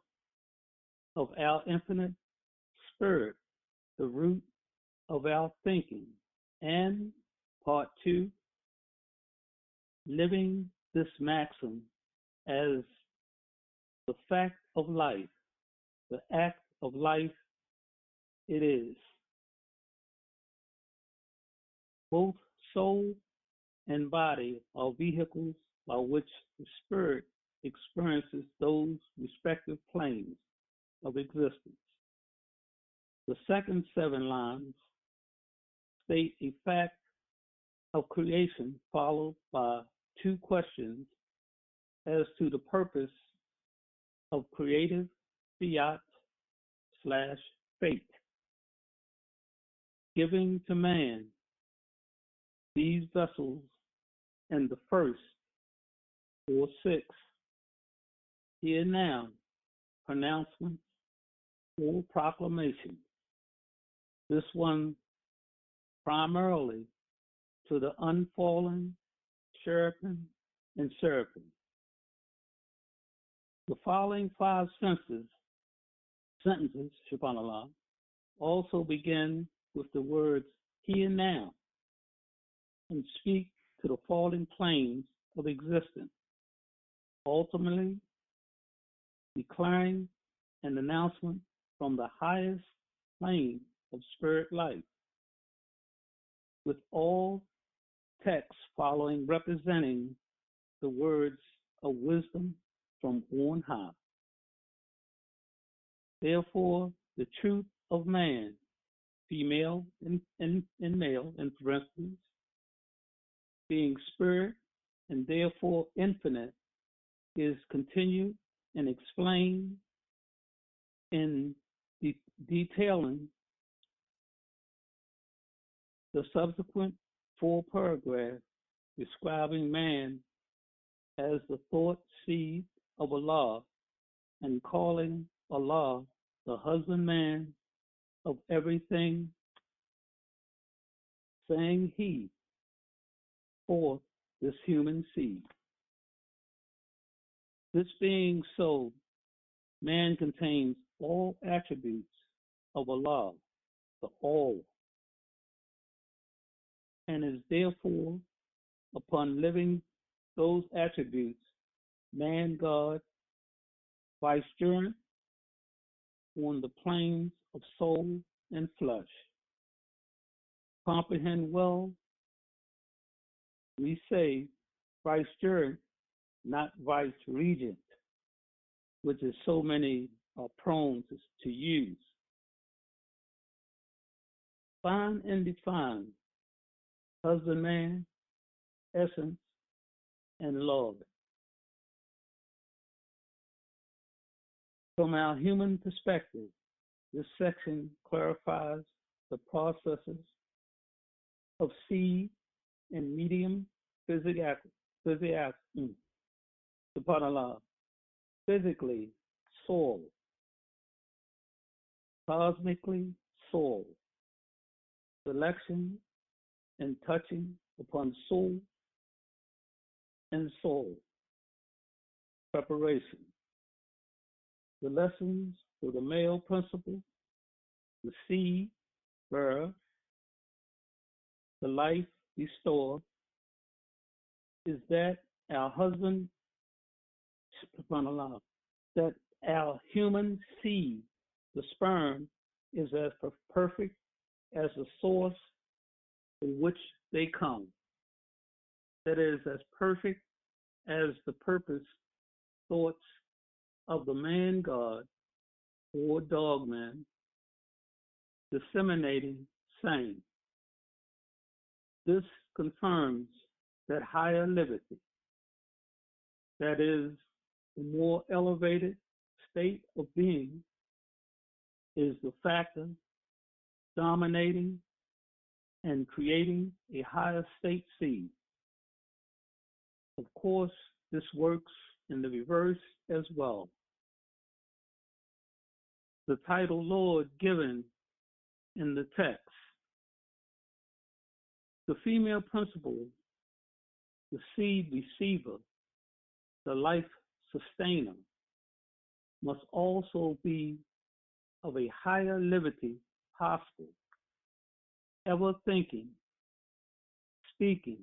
of our infinite spirit the root of our thinking. And part 2, living this maxim as the fact of life, the act of life it is. Both soul and body are vehicles by which the spirit experiences those respective planes of existence. The second 7 lines state a fact of creation followed by 2 questions as to the purpose of creative fiat/fate, giving to man these vessels in the first 4, 6, here now, pronouncements or proclamation. This one primarily to the unfallen cherubim and seraphim. The following 5 sentences, subhanAllah, also begin with the words here and now and speak to the falling planes of existence, ultimately declaring an announcement from the highest plane of spirit life, with all texts following representing the words of wisdom from on high. Therefore, the truth of man, female and male in parentheses, being spirit and therefore infinite, is continued and explained in detailing the subsequent 4 paragraphs describing man as the thought seed of Allah and calling Allah the husbandman of everything, saying he forth this human seed. This being so, man contains all attributes of Allah, the All, and is therefore, upon living those attributes, man God, vicegerent on the planes of soul and flesh. Comprehend well, we say vicegerent, not vice-regent, which is so many are prone to use. Find and define husbandman, essence, and love. From our human perspective, this section clarifies the processes of seed and medium physically soul, cosmically soul, selection and touching upon soul and soul, preparation. The lessons for the male principle, the seed bearer, the life restorer, is that our husband, that our human seed, the sperm, is as perfect as the source from which they come. That is, as perfect as the purpose, thoughts of the man God or dog man, disseminating same. This confirms that higher liberty, that is, the more elevated state of being, is the factor dominating and creating a higher state seed. Of course, this works in the reverse as well. The title Lord given in the text. The female principle, the seed receiver, the life sustainer, must also be of a higher liberty possible, ever thinking, speaking,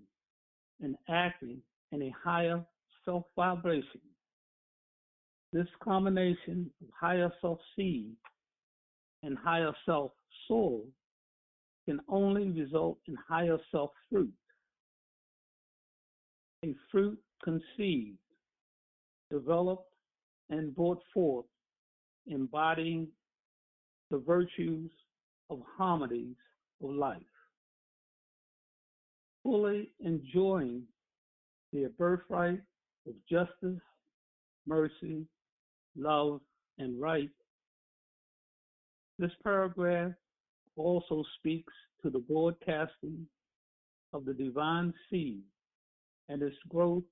and acting in a higher self-vibration. This combination of higher self-seed and higher self-soul can only result in higher self-fruit. A fruit conceived, developed, and brought forth, embodying the virtues of harmonies of life, fully enjoying their birthright of justice, mercy, love, and right. This paragraph also speaks to the broadcasting of the divine seed and its growth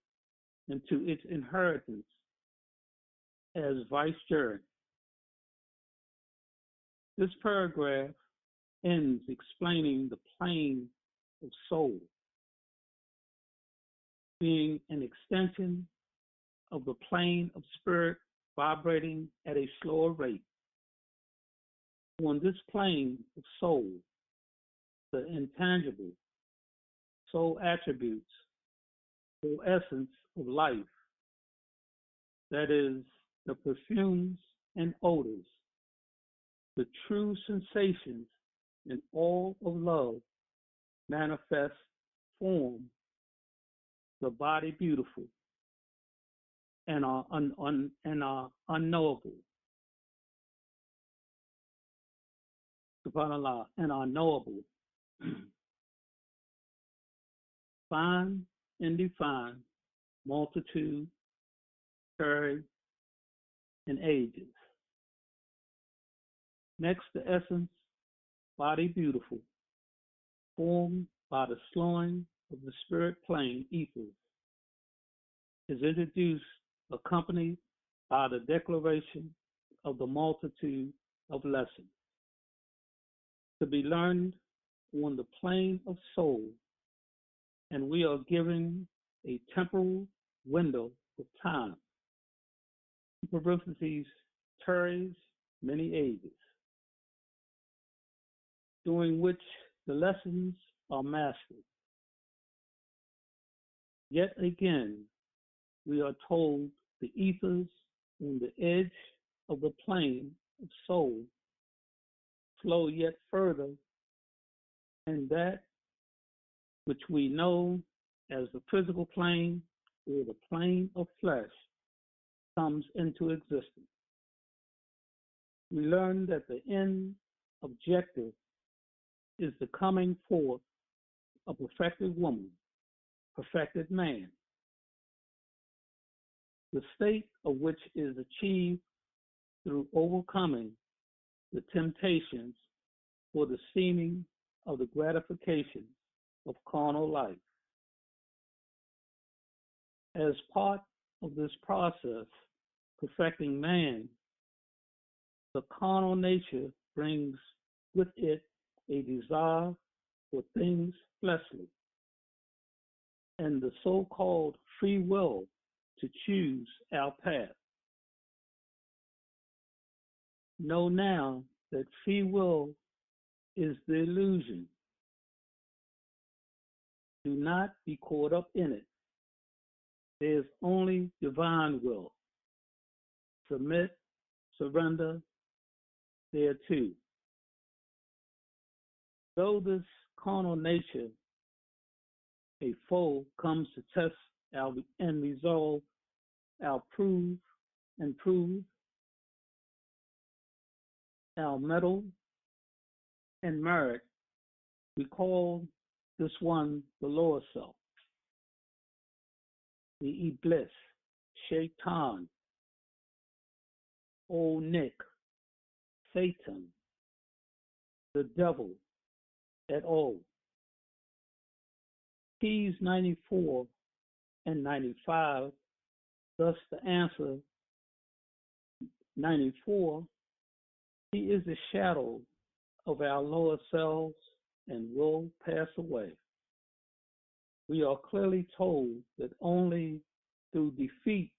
into its inheritance as vicegerent. This paragraph ends explaining the plane of soul, being an extension of the plane of spirit vibrating at a slower rate. On this plane of soul, the intangible soul attributes or essence of life, that is, the perfumes and odors, the true sensations in all of love, manifest form the body beautiful, and are unknowable. SubhanAllah, and are knowable. Find and define multitude, courage, and ages. Next, the essence, body beautiful, formed by the slowing of the spirit plane ethers, is introduced, accompanied by the declaration of the multitude of lessons to be learned on the plane of soul, and we are given a temporal window of time. Parentheses tarries many ages, during which the lessons are mastered. Yet again, we are told the ethers on the edge of the plane of soul flow yet further, and that which we know as the physical plane or the plane of flesh comes into existence. We learn that the end objective is the coming forth of perfected woman, perfected man, the state of which is achieved through overcoming the temptations for the seeming of the gratification of carnal life. As part of this process, perfecting man, the carnal nature brings with it a desire for things fleshly, and the so-called free will to choose our path. Know now that free will is the illusion. Do not be caught up in it. There is only divine will. Submit, surrender thereto. Though this carnal nature, a foe, comes to test our and resolve our prove our mettle and merit, we call this one the lower self, the Iblis, Shaitan, Old Nick, Satan, the devil, et al. Keys 94 and 95, thus the answer 94, he is the shadow of our lower selves and will pass away. We are clearly told that only through defeat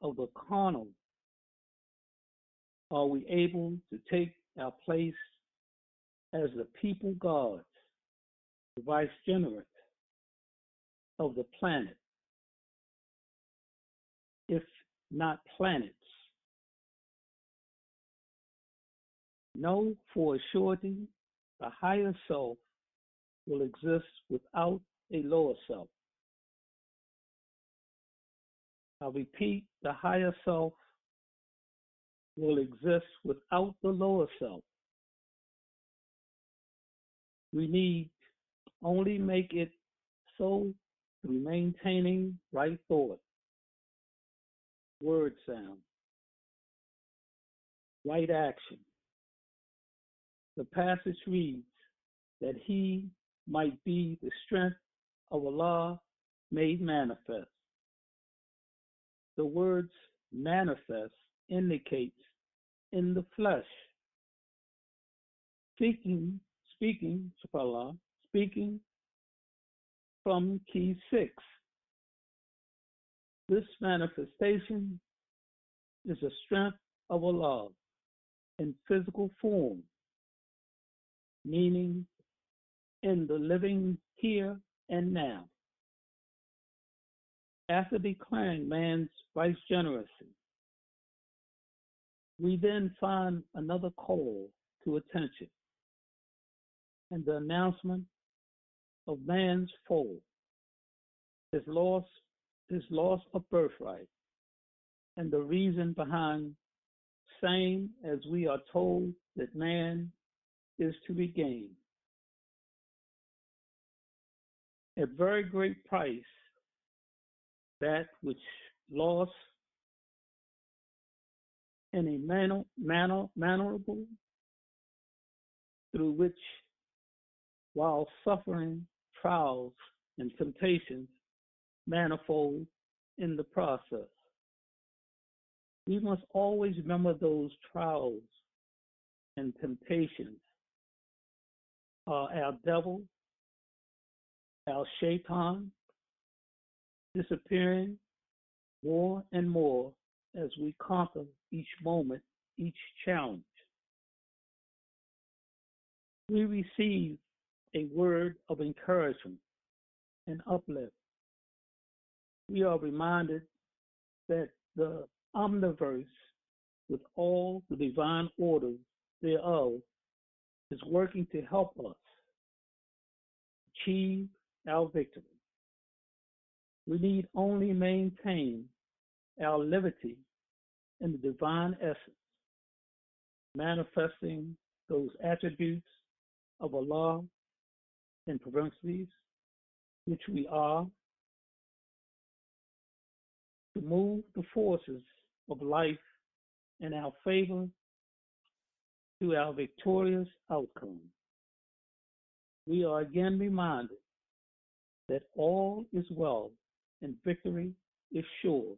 of the carnal are we able to take our place as the people gods, the vicegerent of the planet, if not planets. Know for a surety the higher self will exist without a lower self. I repeat, the higher self will exist without the lower self. We need only make it so through maintaining right thought, word sound, right action. The passage reads that he might be the strength of Allah made manifest. The words manifest indicates in the flesh. Speaking, subhanAllah, speaking from key 6. This manifestation is a strength of Allah in physical form, meaning in the living here and now. After declaring man's vicegerency, we then find another call to attention and the announcement of man's fall, his loss of birthright, and the reason behind same as we are told that man is to be gained. At very great price, that which lost in a mannerable, through which, while suffering trials and temptations, manifold in the process. We must always remember those trials and temptations are our devil, our shaitan, disappearing more and more as we conquer each moment, each challenge. We receive a word of encouragement and uplift. We are reminded that the omniverse, with all the divine orders thereof, is working to help us achieve our victory. We need only maintain our liberty in the divine essence, manifesting those attributes of Allah and propensities which we are, to move the forces of life in our favor to our victorious outcome. We are again reminded that all is well and victory is sure,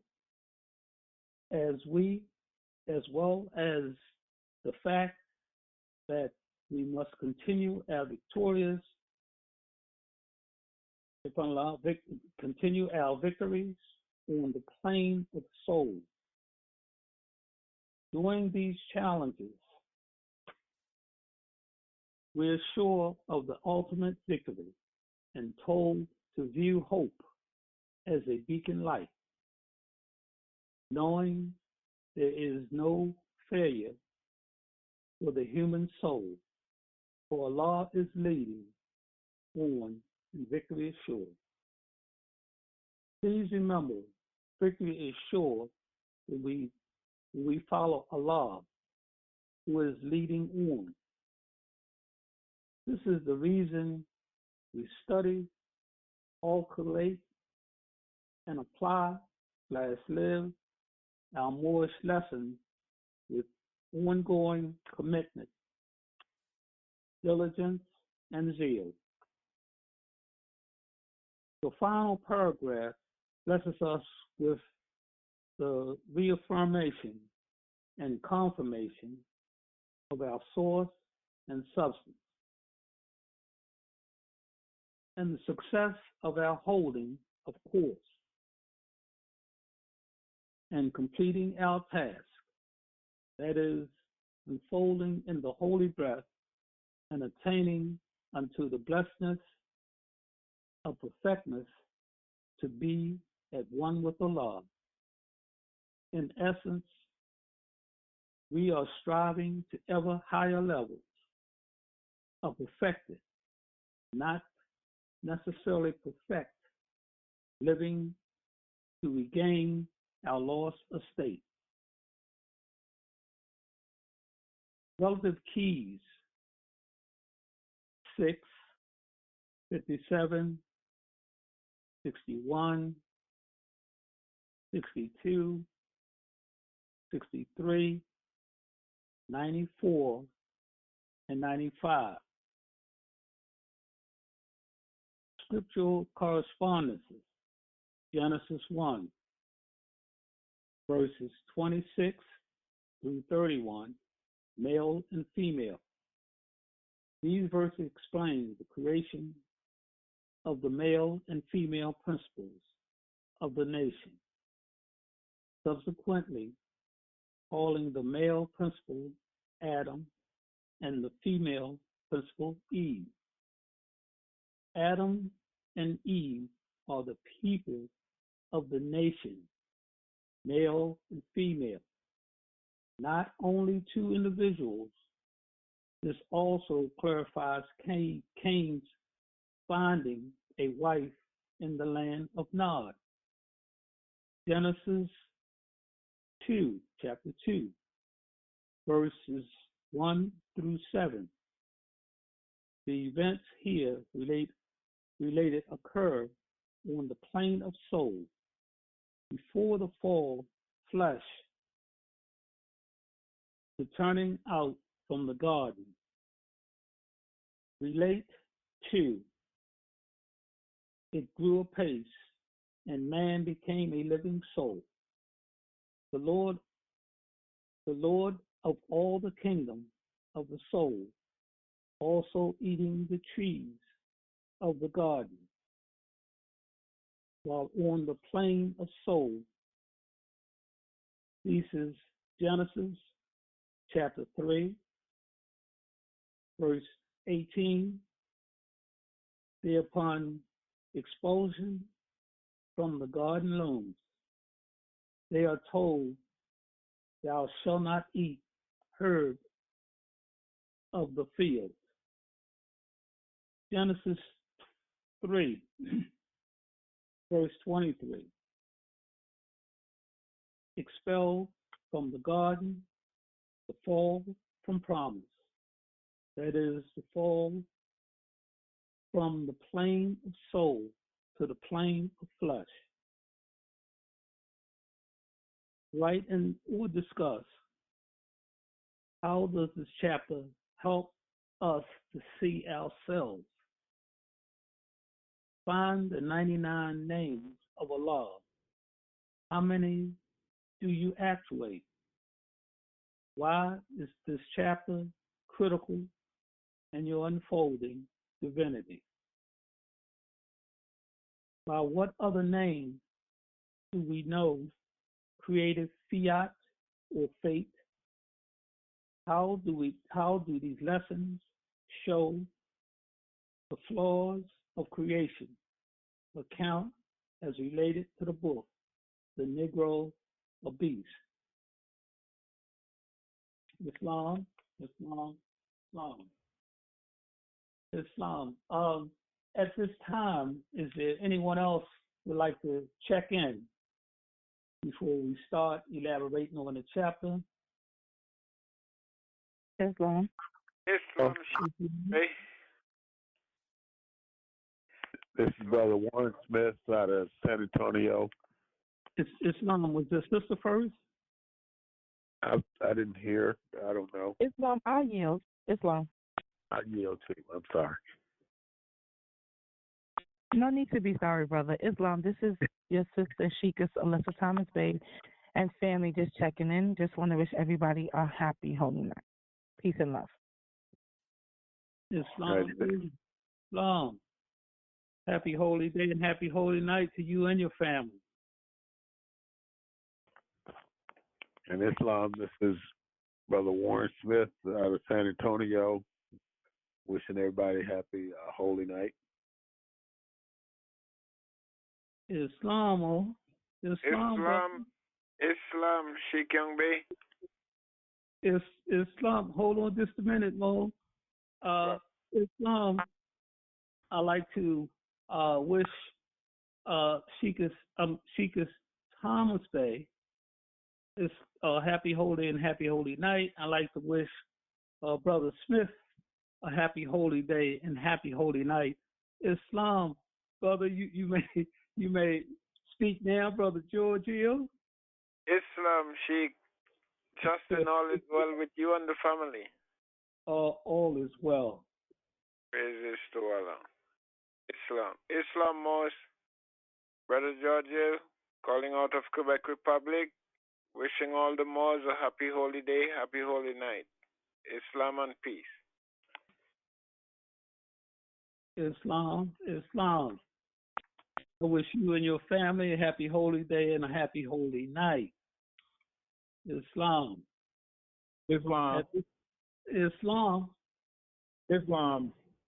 as well as the fact that we must continue our victorious, continue our victories on the plane of the soul. During these challenges, we are sure of the ultimate victory and told to view hope as a beacon light, knowing there is no failure for the human soul, for Allah is leading on and victory is sure. Please remember, victory is sure when we follow Allah, who is leading on. This is the reason we study, calculate, and apply, live our Moorish lessons with ongoing commitment, diligence, and zeal. The final paragraph blesses us with the reaffirmation and confirmation of our source and substance, and the success of our holding of course, and completing our task, that is, unfolding in the holy breath and attaining unto the blessedness of perfectness to be at one with Allah. In essence, we are striving to ever higher levels of perfected, not necessarily perfect, living to regain our lost estate. Relative keys 6, 57, 61, 62, 63, 94, and 95. Scriptural correspondences, Genesis 1, verses 26 through 31, male and female. These verses explain the creation of the male and female principles of the nation, subsequently calling the male principle Adam and the female principle Eve. Adam and Eve are the people of the nation, male and female, not only two individuals. This also clarifies Cain's finding a wife in the land of Nod. Genesis 2, chapter 2, verses 1 through 7. The events here related occur on the plane of soul before the fall flesh, the turning out from the garden. Relate to, it grew apace, and man became a living soul. The Lord of all the kingdom of the soul, also eating the trees of the garden, while on the plane of soul. This is Genesis chapter 3, verse 18. Thereupon expulsion from the garden looms, they are told, thou shalt not eat herb of the field. Genesis 3, verse 23. Expelled from the garden, the fall from promise. That is, the fall from the plane of soul to the plane of flesh. Write and or discuss, how does this chapter help us to see ourselves? Find the 99 names of Allah. How many do you actuate? Why is this chapter critical in your unfolding divinity? By what other name do we know creative fiat or fate? How do these lessons show the flaws of creation account as related to the book, the Negro of Beast? Islam. At this time, is there anyone else who would like to check in before we start elaborating on the chapter? Islam. Hey. This is Brother Warren Smith out of San Antonio. It's Islam. Was the sister first? I didn't hear. I don't know. Islam, I yield. Islam. I yield to you. I'm sorry. No need to be sorry, brother. Islam, this is your sister Sheikah Alyssa Thomas Bay and family just checking in. Just want to wish everybody a happy holy night. Peace and love. Islam. Happy holy day and happy holy night to you and your family. In Islam, this is Brother Warren Smith out of San Antonio, wishing everybody happy holy night. Islam, Sheikh Young Bey. Islam. Hold on just a minute, Mo. Islam. I like to wish Sheikah Thomas Bay is happy holy and happy holy night. I like to wish Brother Smith a happy holy day and happy holy night. Islam, brother, you may speak now, Brother Giorgio. Islam, Sheikh. Trust and all is well with you and the family. All is well. Praises to Allah. Islam most. Brother Giorgio, calling out of Quebec Republic, wishing all the Moors a happy holy day, happy holy night. Islam and peace. Islam. I wish you and your family a happy holy day and a happy holy night. Islam,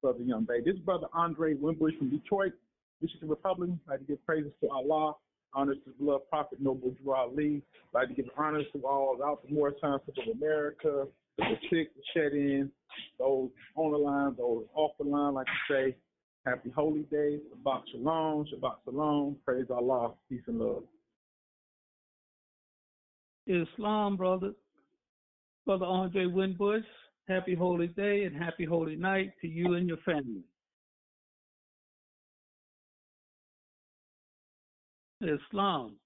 Brother Young Bay. This is Brother Andre Wimbush from Detroit, Michigan Republic. I'd like to give praises to Allah, honors to the beloved Prophet Noble Drew Ali. I'd like to give honors to all out the Moorish Science Temple of America, the sick, the shed-in, those on the line, those off the line, like you say. Happy holy days, Shabbat Shalom, praise Allah, peace and love. Islam, brother. Brother Andre Winbush, happy holy day and happy holy night to you and your family. Islam.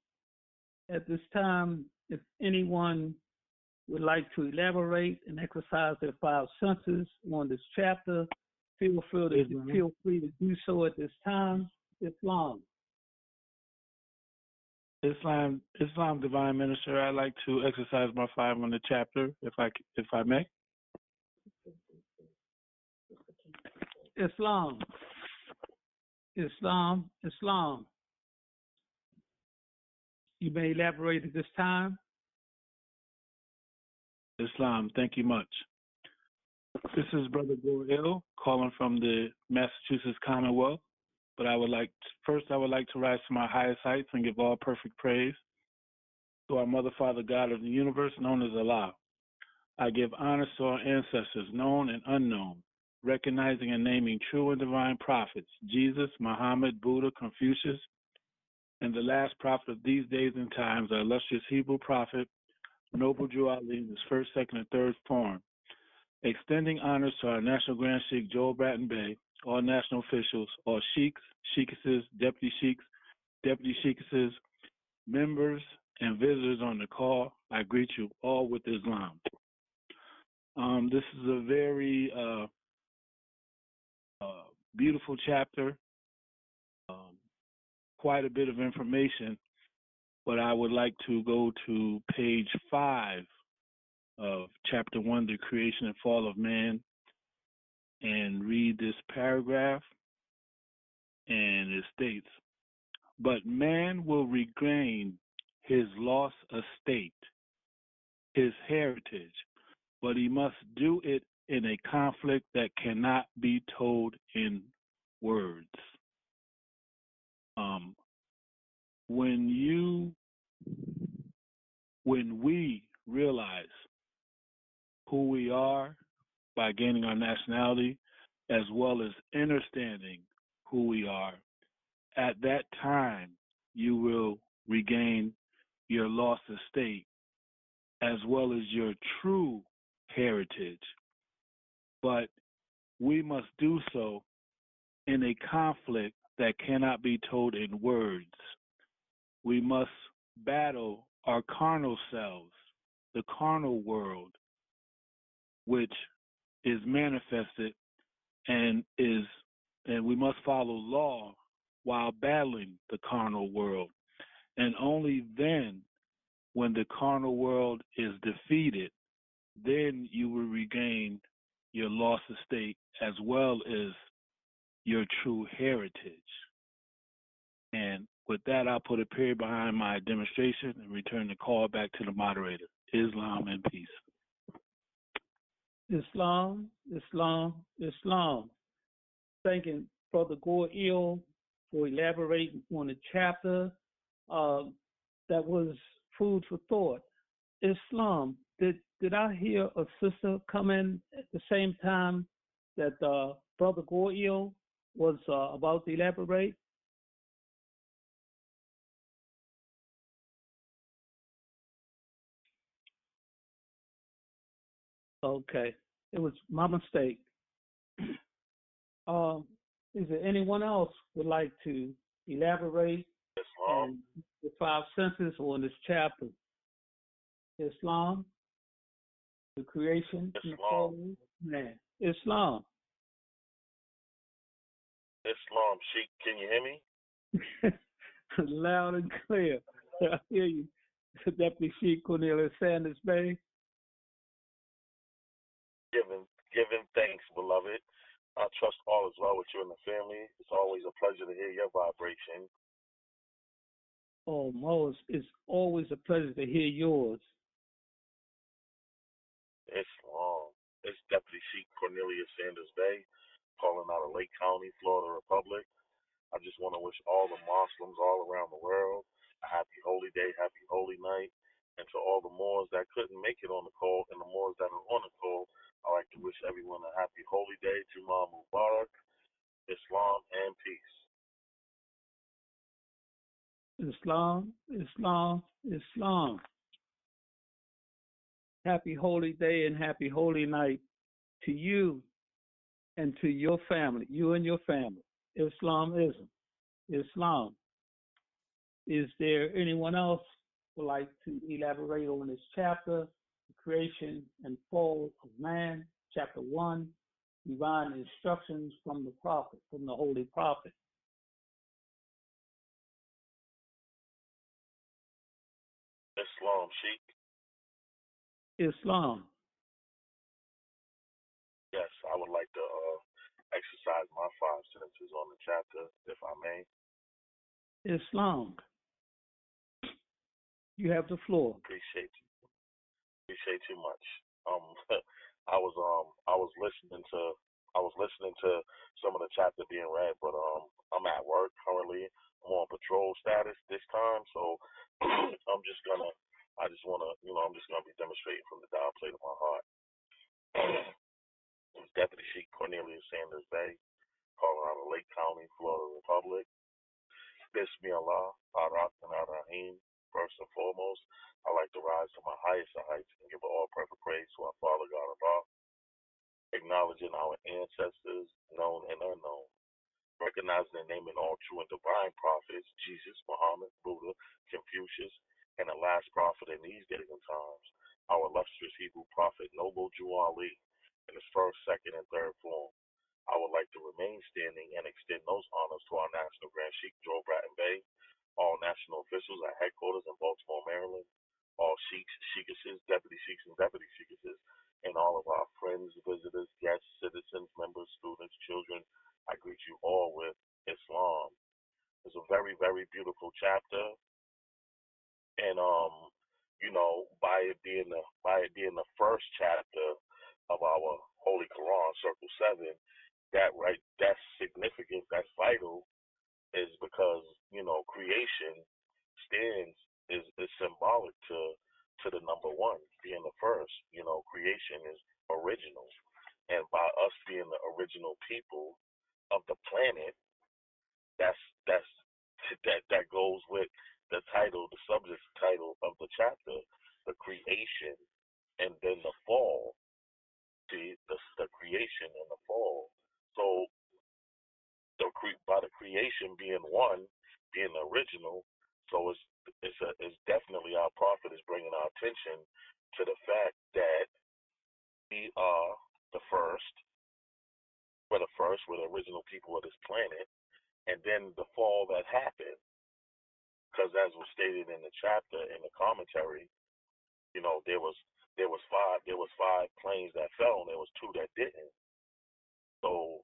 At this time, if anyone would like to elaborate and exercise their five senses on this chapter, feel free to do so at this time. Islam. Islam, Divine Minister, I'd like to exercise my five on the chapter, if I may. Islam. You may elaborate at this time. Islam, thank you much. This is Brother Goriel calling from the Massachusetts Commonwealth, but I would like to rise to my highest heights and give all perfect praise to our Mother, Father, God of the universe, known as Allah. I give honors to our ancestors, known and unknown, recognizing and naming true and divine prophets, Jesus, Muhammed, Buddha, Confucius, and the last prophet of these days and times, our illustrious Hebrew prophet, Noble Drew Ali, in his first, second, and third form. Extending honors to our National Grand Sheikh Joel Bratton Bey, all national officials, all sheiks, sheikesses, deputy sheikesses, members, and visitors on the call. I greet you all with Islam. This is a very beautiful chapter, quite a bit of information, but I would like to go to page 5 of chapter 1, the creation and fall of man, and read this paragraph. And it states, but man will regain his lost estate, his heritage, but he must do it in a conflict that cannot be told in words. When we realize who we are by gaining our nationality, as well as understanding who we are, at that time you will regain your lost estate as well as your true heritage. But we must do so in a conflict that cannot be told in words. We must battle our carnal selves, the carnal world, which is manifested and we must follow law while battling the carnal world. And only then, when the carnal world is defeated, then you will regain your lost estate as well as your true heritage. And with that, I'll put a period behind my demonstration and return the call back to the moderator. Islam and peace. Islam. Thanking Brother Goriel for elaborating on the chapter. That was food for thought. Islam. Did I hear a sister come in at the same time that Brother Goriel was about to elaborate? Okay, it was my mistake. Is there anyone else would like to elaborate on the five senses on this chapter? Islam, the creation, and the fall of man. Islam. Islam, Sheikh, can you hear me? Loud and clear. I hear you. Deputy Sheikh Cornelius Sanders Bay. Giving thanks, beloved. I trust all is well with you and the family. It's always a pleasure to hear your vibration. Oh, Mose, it's always a pleasure to hear yours. Islam. It's Deputy Sheikh Cornelius Sanders Bay, calling out of Lake County, Florida Republic. I just want to wish all the Moslems all around the world a happy holy day, happy holy night. And to all the Moors that couldn't make it on the call and the Moors that are on the call, I'd like to wish everyone a happy holy day, Juma Mubarak, Islam, and peace. Islam. Happy holy day and happy holy night to you and to your family, you and your family. Islamism, Islam. Is there anyone else who would like to elaborate on this chapter, the creation and fall of man, chapter 1, divine instructions from the prophet, from the holy prophet? Islam, Sheikh. Islam. Yes, I would like to exercise my 5 senses on the chapter, if I may. Islam. You have the floor. Appreciate you much. I was listening to some of the chapter being read, but I'm at work currently. I'm on patrol status this time, so I'm just gonna be demonstrating from the dial plate of my heart. It's Deputy Chief Cornelius Sanders Bay, calling out of Lake County, Florida Republic. Bismillah, Ar-Rahman Ar-Rahim. First and foremost, I like to rise to my highest of heights and give all perfect praise to our Father God above, acknowledging our ancestors, known and unknown, recognizing and naming all true and divine prophets, Jesus, Muhammed, Buddha, Confucius, and the last prophet in these days and times, our illustrious Hebrew prophet, Noble Jew Ali, in his first, second, and third form. I would like to remain standing and extend those honors to our National Grand Sheikh Joe Bratton Bay, all national officials at headquarters in Baltimore, Maryland, all sheikhs, sheikesses, deputy sheikhs, and deputy sheikesses, and all of our friends, visitors, guests, citizens, members, students, children. I greet you all with Islam. It's a very, very beautiful chapter, and by it being the first chapter of our Holy Quran, Circle 7, that's significant, that's vital, is because creation is symbolic to the number one being the first. Creation is original, and by us being the original people of the planet, that goes with the title, the subject title of the chapter, the creation, and then the fall. See, the creation and the fall. So by the creation being one, being the original, so it's definitely our prophet is bringing our attention to the fact that we are the first. We're the original people of this planet, and then the fall that happened, because as was stated in the chapter in the commentary, there was five planes that fell, and there was 2 that didn't. So,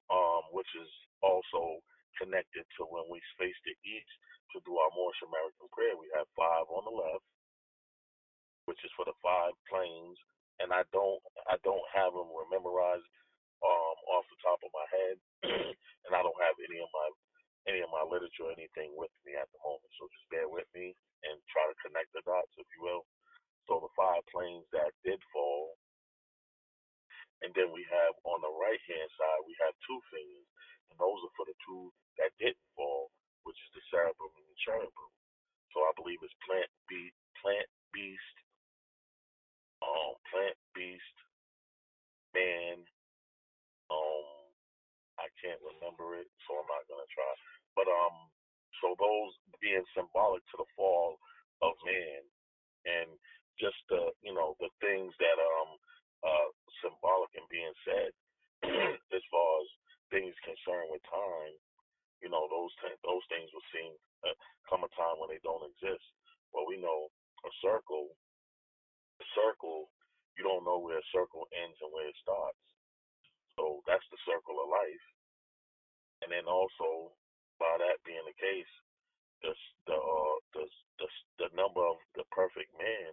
which is also connected to when we face the east to do our Moorish American prayer. We have 5 on the left, which is for the 5 planes, and I don't have them memorized off the top of my head, and I don't have any of my literature or anything with me at the moment. So just bear with me and try to connect the dots, if you will. So the 5 planes that did fall. And then we have on the right hand side, we have 2 fingers, and those are for the 2 that didn't fall, which is the cerebrum and the cherubim. So I believe it's plant, beast, man. I can't remember it, so I'm not gonna try. But so those being symbolic to the fall of man, and just the things that symbolic and being said as far as things concerned with time, those things will seem come a time when they don't exist. Well, we know a circle, you don't know where a circle ends and where it starts. So that's the circle of life. And then also, by that being the case, the the number of the perfect man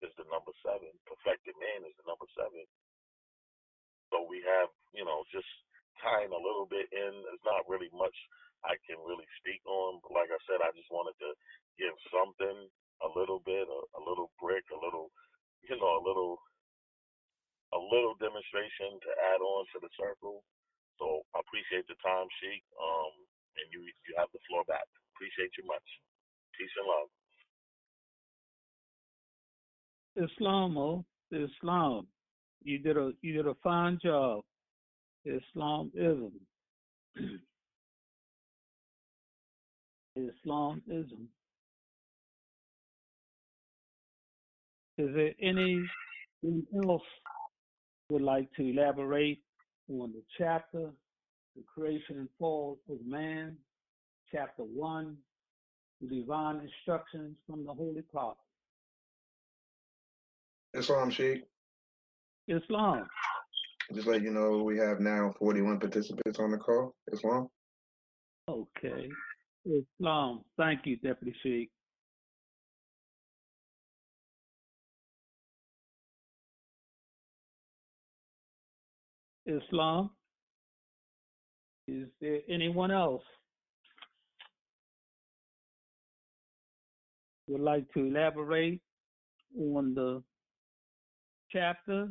is the number 7. Perfected man is the number 7. So we have, just tying a little bit in. There's not really much I can really speak on, but like I said, I just wanted to give something, a little bit, a little brick, a little demonstration to add on to the circle. So I appreciate the time, Sheik. And you have the floor back. Appreciate you much. Peace and love. Islamo, Islam. You did a fine job. Islamism. Islamism. Is there anyone else would like to elaborate on the chapter, the creation and fall of man, chapter 1, the divine instructions from the Holy Prophet? Islam, Sheikh. Islam. Just let you know we have now 41 participants on the call. Islam. Okay. Islam. Thank you, Deputy Sheikh. Islam. Is there anyone else who would like to elaborate on the chapter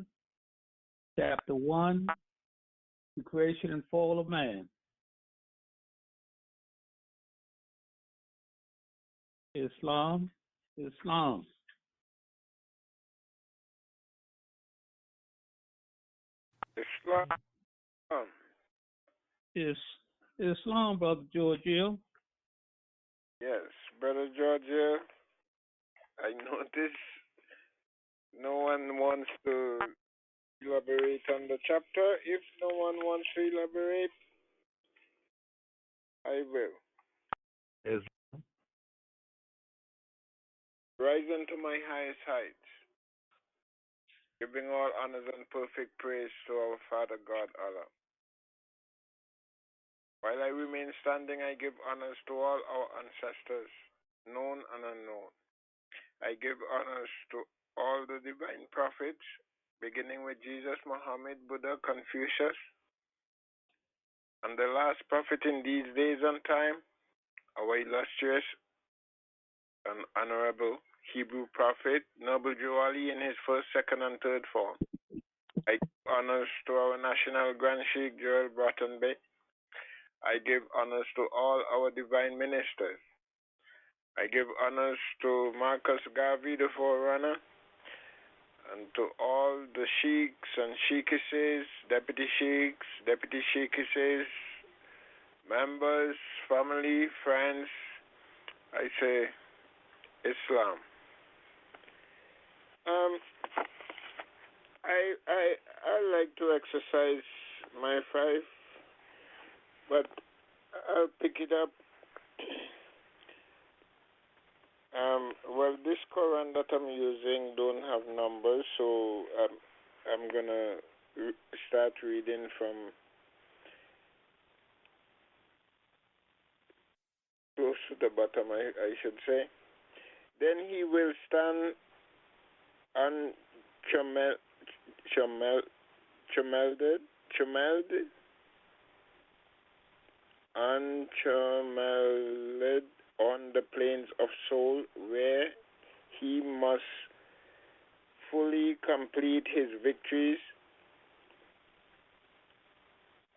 1, the creation and fall of man? Islam. Islam. Islam. Is Islam, Brother Georgia? Yes, Brother Georgia, I notice no one wants to elaborate on the chapter. If no one wants to elaborate, I will. Rising to my highest heights, giving all honors and perfect praise to our Father God Allah. While I remain standing, I give honors to all our ancestors, known and unknown. I give honors to all the divine prophets, beginning with Jesus, Muhammed, Buddha, Confucius, and the last prophet in these days and time, our illustrious and honorable Hebrew prophet, Noble Drew Ali, in his first, second, and third form. I give honors to our national Grand Sheikh, Joel Broughton Bay. I give honors to all our divine ministers. I give honors to Marcus Garvey, the forerunner, and to all the sheikhs and sheikesses, deputy sheikesses, members, family, friends. I say Islam. I like to exercise my five, but I'll pick it up. Well, this Quran that I'm using don't have numbers, so I'm gonna start reading from close to the bottom, I should say. Then he will stand unchummeled on the plains of soul, where he must fully complete his victories.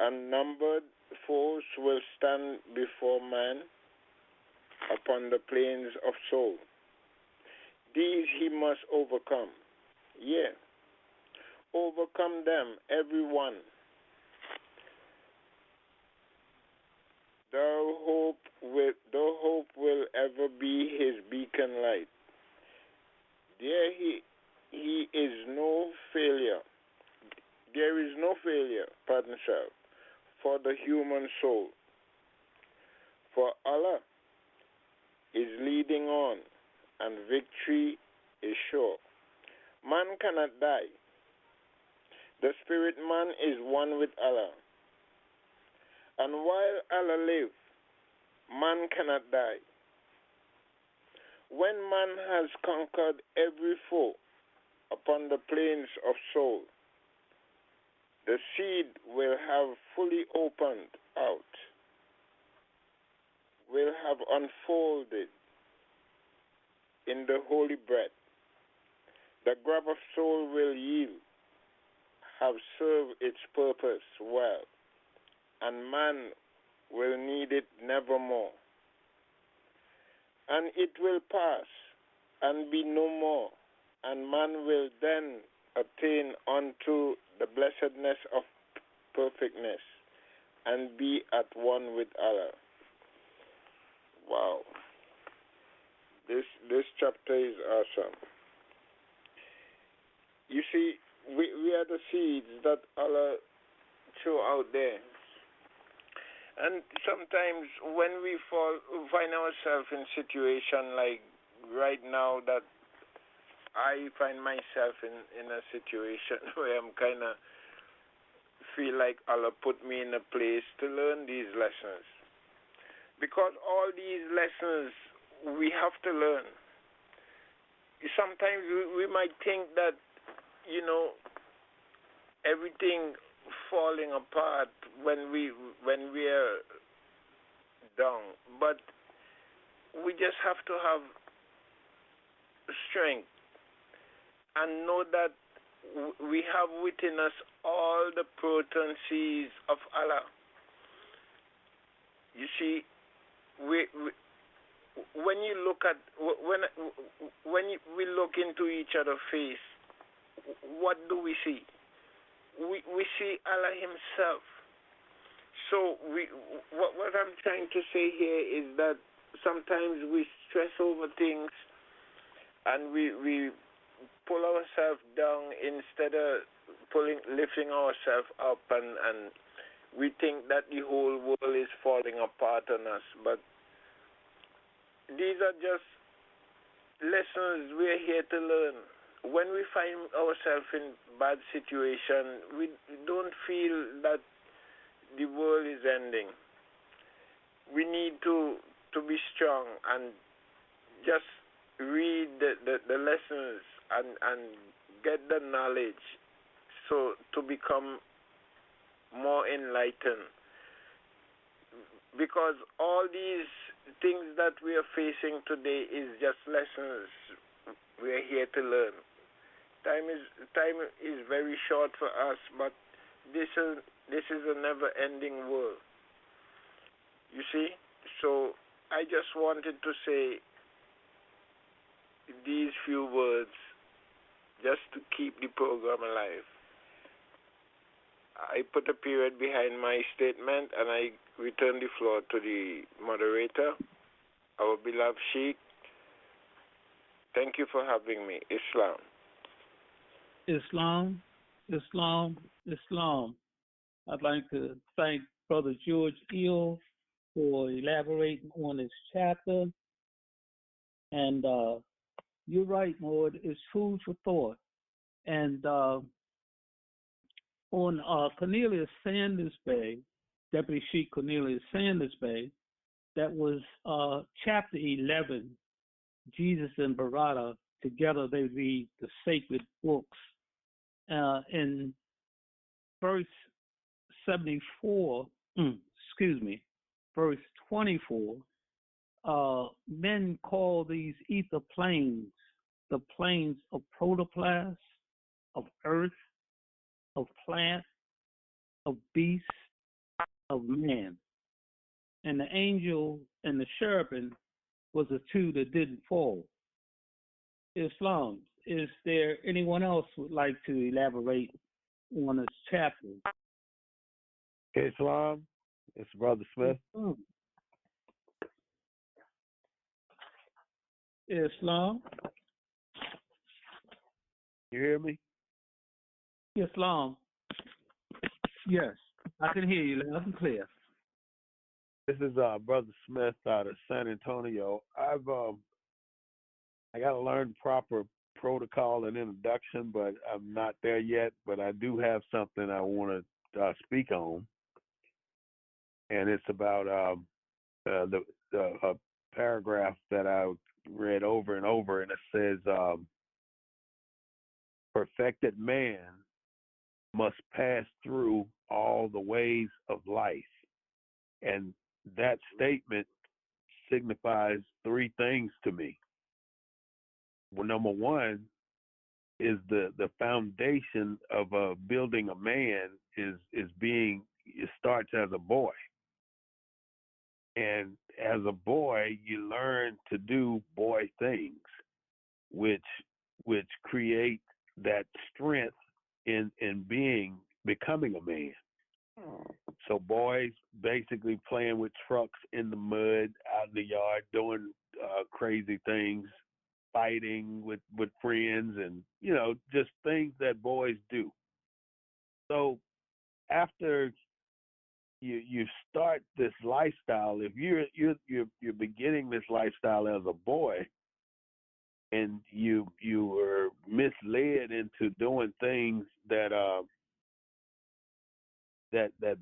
Unnumbered foes will stand before man upon the plains of soul. These he must overcome. Yeah, overcome them, every one. Though hope will ever be his beacon light. There he is no failure. There is no failure, pardon self, for the human soul. For Allah is leading on, and victory is sure. Man cannot die. The spirit man is one with Allah. And while Allah lives, man cannot die. When man has conquered every foe upon the plains of soul, the seed will have fully opened out, will have unfolded in the holy bread. The grab of soul will yield, have served its purpose well, and man will need it nevermore. And it will pass and be no more, and man will then attain unto the blessedness of perfectness and be at one with Allah. Wow. This chapter is awesome. You see, we are the seeds that Allah threw out there. And sometimes when we find ourselves in situation like right now that I find myself in a situation where I'm kind of feel like Allah put me in a place to learn these lessons. Because all these lessons we have to learn. Sometimes we might think that, everything falling apart when we are down. But we just have to have strength and know that we have within us all the potencies of Allah. You see, when you look at we look into each other's face, what do we see? We see Allah Himself. So what I'm trying to say here is that sometimes we stress over things and we pull ourselves down instead of lifting ourselves up, and we think that the whole world is falling apart on us. But these are just lessons we're here to learn. When we find ourselves in bad situation, we don't feel that the world is ending. We need to be strong and just read the lessons and get the knowledge so to become more enlightened. Because all these things that we are facing today is just lessons we are here to learn. Time is very short for us, but this is a never-ending world. You see? So I just wanted to say these few words just to keep the program alive. I put a period behind my statement and I return the floor to the moderator, our beloved Sheikh. Thank you for having me. Islam. Islam, Islam, Islam. I'd like to thank Brother George Eel for elaborating on this chapter. And you're right, Lord, it's food for thought. And on Cornelius Sanders Bay, Deputy Sheikh Cornelius Sanders Bay, that was chapter 11, Jesus and Barada, together they read the sacred books. In verse 74, verse 24, men call these ether planes the planes of protoplasm, of earth, of plant, of beast, of man. And the angel and the cherubim was the two that didn't fall. Islam, is there anyone else who would like to elaborate on this chapter? Islam, it's Brother Smith. Islam. You hear me? Islam. Yes, I can hear you loud and clear. This is Brother Smith out of San Antonio. I got to learn proper protocol and introduction, but I'm not there yet. But I do have something I want to speak on, and it's about the paragraph that I read over and over, and it says, "Perfected man must pass through all the ways of life," and that statement signifies three things to me. Well, number one is the foundation of building a man is it starts as a boy. And as a boy, you learn to do boy things, which create that strength in becoming a man. So boys basically playing with trucks in the mud out in the yard, doing crazy things, fighting with friends, and just things that boys do. So after you start this lifestyle, if you're beginning this lifestyle as a boy, and you were misled into doing things that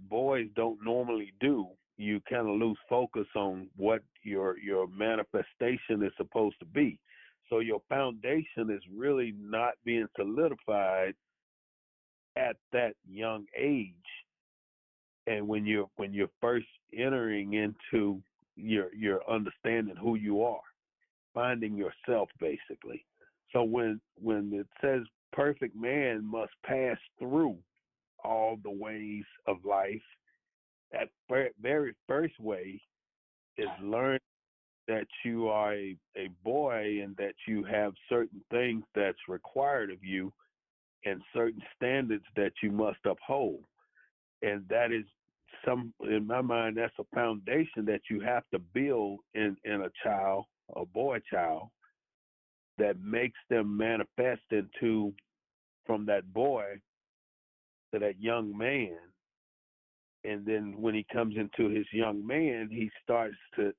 boys don't normally do, you kind of lose focus on what your manifestation is supposed to be. So your foundation is really not being solidified at that young age. And when you're first entering into your understanding who you are, finding yourself basically. So when it says perfect man must pass through all the ways of life, that very first way is learn that you are a boy and that you have certain things that's required of you and certain standards that you must uphold. And that is in my mind, that's a foundation that you have to build in a child, a boy child, that makes them manifest into, from that boy to that young man. And then when he comes into his young man, he starts to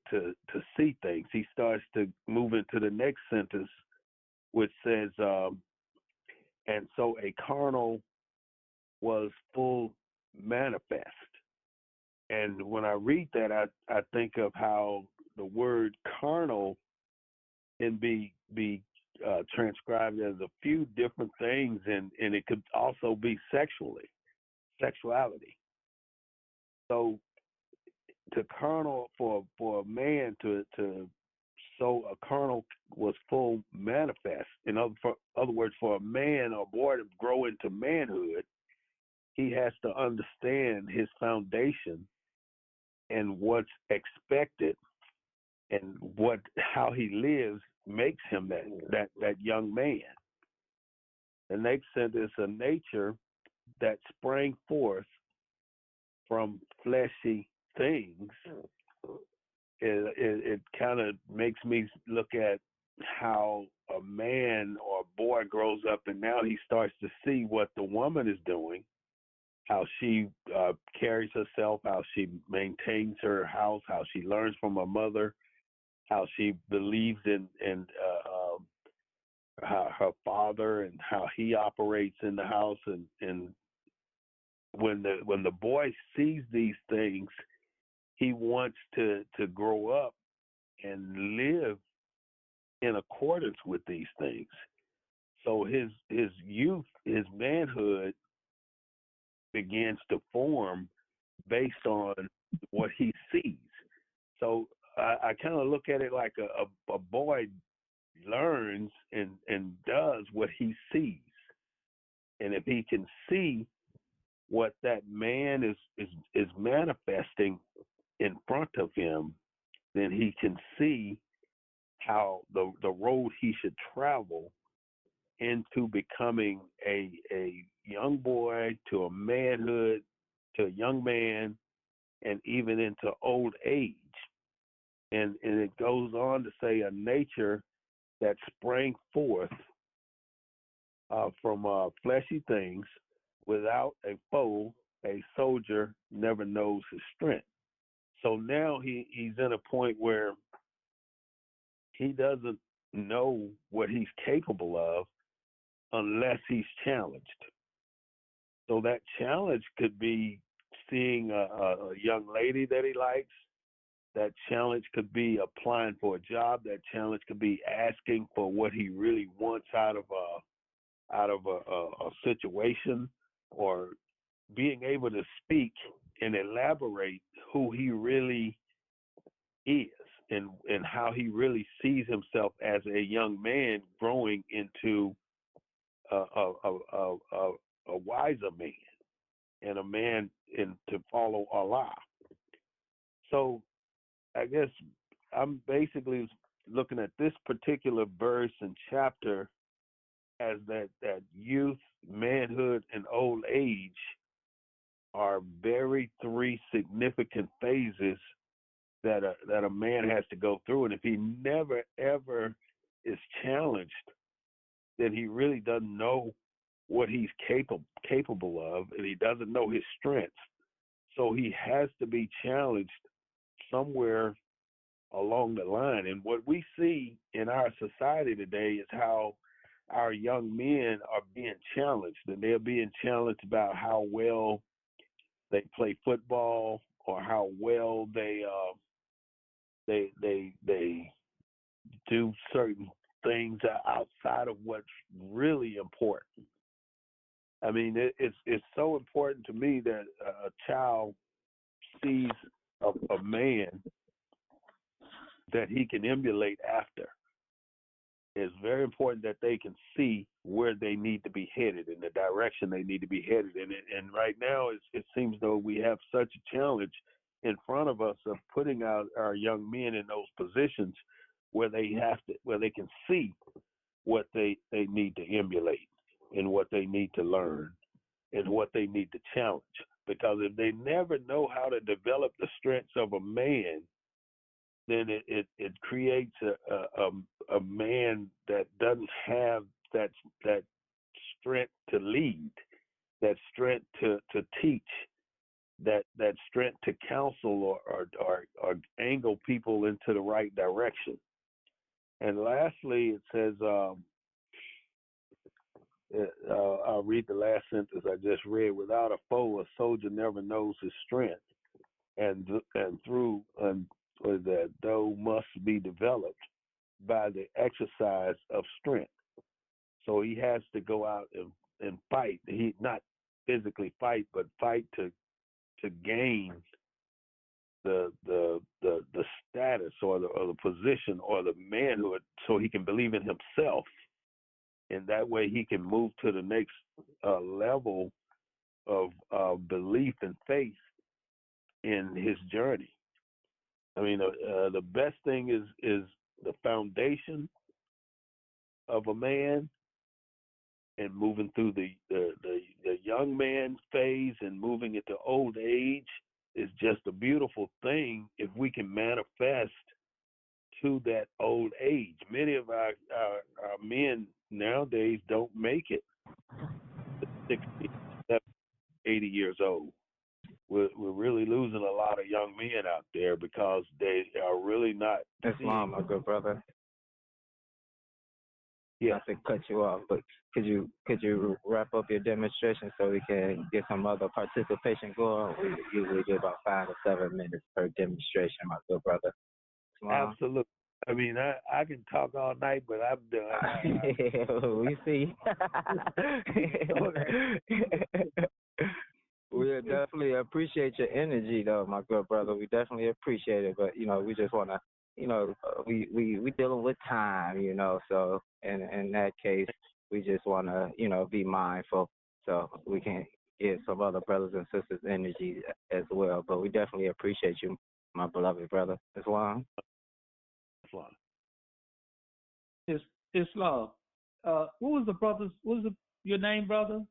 see things. He starts to move into the next sentence, which says, and so a carnal was full manifest. And when I read that, I think of how the word carnal can be transcribed as a few different things, and it could also be sexuality. So to carnal, for a man to so a carnal was full manifest. In other words, for a man or boy to grow into manhood, he has to understand his foundation and what's expected, and how he lives makes him that young man. The next sentence, a nature that sprang forth from fleshy things. It kind of makes me look at how a man or a boy grows up, and now he starts to see what the woman is doing, how she carries herself, how she maintains her house, how she learns from her mother, how she believes in her father and how he operates in the house. And when the boy sees these things, he wants to grow up and live in accordance with these things. So his youth, his manhood begins to form based on what he sees. So I kind of look at it like a boy learns and does what he sees. And if he can see what that man is manifesting in front of him, then he can see how the road he should travel into becoming a young boy to a manhood to a young man and even into old age. And it goes on to say a nature that sprang forth from fleshy things. Without a foe, a soldier never knows his strength. So now he's in a point where he doesn't know what he's capable of unless he's challenged. So that challenge could be seeing a young lady that he likes. That challenge could be applying for a job. That challenge could be asking for what he really wants out of a situation, or being able to speak and elaborate who he really is and how he really sees himself as a young man growing into a wiser man and a man to follow Allah. So I guess I'm basically looking at this particular verse and chapter as that youth, manhood, and old age are very three significant phases that a man has to go through, and if he never ever is challenged, then he really doesn't know what he's capable of, and he doesn't know his strengths. So he has to be challenged somewhere along the line. And what we see in our society today is how our young men are being challenged, and they're being challenged about how well they play football or how well they do certain things outside of what's really important. I mean, it's so important to me that a child sees a man that he can emulate after. It's very important that they can see where they need to be headed and the direction they need to be headed in. And right now, it seems though we have such a challenge in front of us of putting out our young men in those positions where they can see what they need to emulate and what they need to learn and what they need to challenge. Because if they never know how to develop the strengths of a man, then it creates a man that doesn't have that strength to lead, that strength to teach, that strength to counsel or angle people into the right direction. And lastly, it says, I'll read the last sentence I just read. Without a foe, a soldier never knows his strength, and that though must be developed by the exercise of strength. So he has to go out and fight. He not physically fight, but fight to gain the status or the position or the manhood, so he can believe in himself, and that way he can move to the next level of belief and faith in his journey. I mean, the best thing is the foundation of a man, and moving through the young man phase and moving into old age is just a beautiful thing if we can manifest to that old age. Many of our men nowadays don't make it to 60, 70, 80 years old. We're really losing a lot of young men out there because they are really not. Islam, my good brother. Yeah. Not to cut you off, but could you wrap up your demonstration so we can get some other participation going? We usually get about 5 to 7 minutes per demonstration, my good brother. Islam. Absolutely. I mean, I can talk all night, but I'm done. We see. We definitely appreciate your energy, though, my good brother. We definitely appreciate it, but we just want to, we dealing with time, So in that case, we just want to, be mindful so we can get some other brothers and sisters' energy as well. But we definitely appreciate you, my beloved brother. Islam. Islam. What was your name, brother?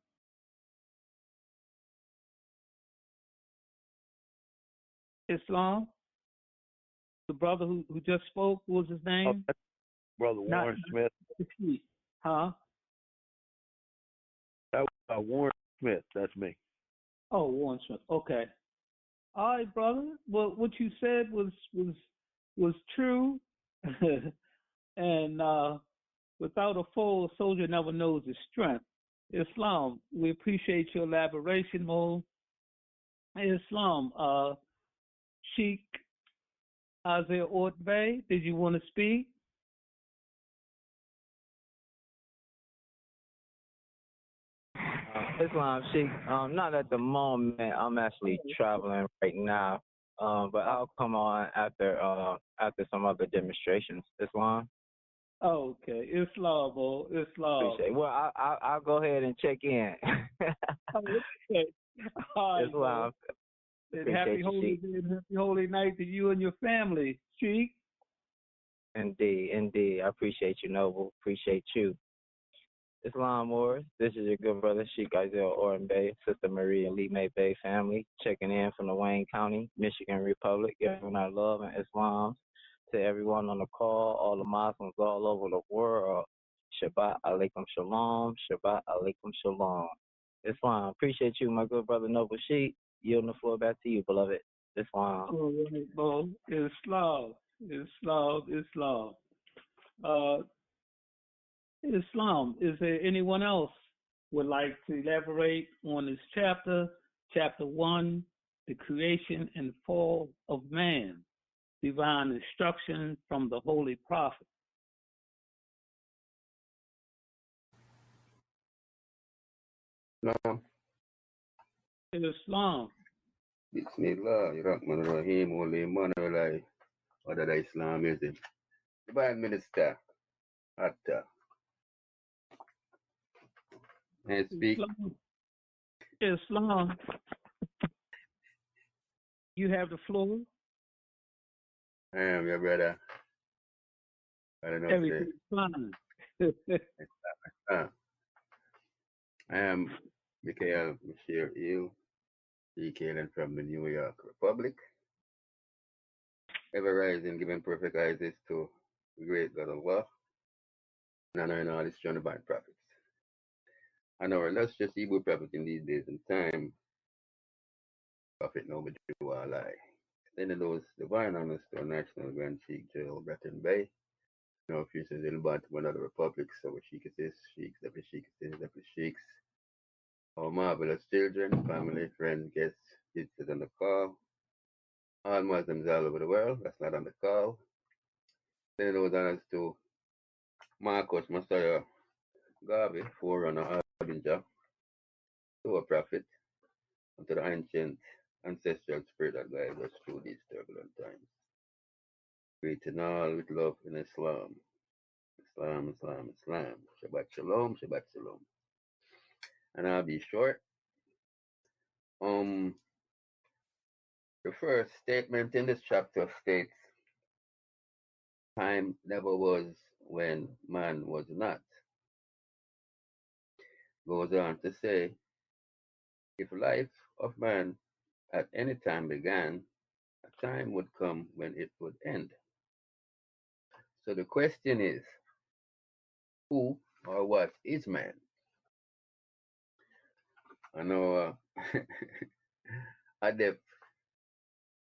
Islam? The brother who just spoke, what was his name? Brother Warren Smith. Huh? That was Warren Smith. That's me. Oh, Warren Smith. Okay. All right, brother. Well, what you said was true. And without a foe, a soldier never knows his strength. Islam, we appreciate your elaboration, Mo. Islam, Sheikh Isaiah Ortbay, did you want to speak? Islam, Sheikh. Not at the moment. I'm actually traveling right now. But I'll come on after some other demonstrations. Islam. Oh, okay. Islam, Islam. Appreciate it. Well, I'll go ahead and check in. Okay. All right, Islam. And happy holy day and happy holy night to you and your family, Sheikh. Indeed. I appreciate you, Noble. Appreciate you. Islam Wars. This is your good brother Sheikh Isaiah Oren Bay, Sister Marie and Lee May Bay family, checking in from the Wayne County, Michigan Republic, giving our love and Islam to everyone on the call, all the Muslims all over the world. Shabbat alaikum shalom, Shabbat alaikum shalom. Islam, appreciate you, my good brother Noble Sheikh. Yielding the floor back to you, beloved. Islam. All right, well, Islam. Islam. Is there anyone else would like to elaborate on this chapter, chapter 1, the creation and fall of man, divine instruction from the Holy Prophet? Islam. Bismillah, Rahman Rahim, Holy Emmanuel, other Islamism. Divine Minister, Atta. May I speak? Islam. You have the floor. I am your brother. I don't know. Everything's fine. I am Mikhail Mashir Eel, hailing from the New York Republic. Ever rising, giving perfect eyes to the great God of Allah, and honoring all his strong divine prophets. And our illustrious Hebrew prophet in these days and time, Prophet Muhammed. Then those divine honors to our national Grand Sheikh Joel Breton Bay, no futures in Baltimore, other republics, our Sheikhs, Deputy Sheikhs, our marvelous children, family, friends, guests, visitors on the call, all Muslims all over the world, that's not on the call. Then those honors to Marcus Messiah Garvey, forerunner Harbinger, to a prophet, and to the ancient ancestral spirit that guides us through these turbulent times. Greeting all with love in Islam. Islam. Shabbat shalom, Shabbat shalom. And I'll be short. The first statement in this chapter states, time never was when man was not. Goes on to say, if life of man at any time began, a time would come when it would end. So the question is, who or what is man? I know Adept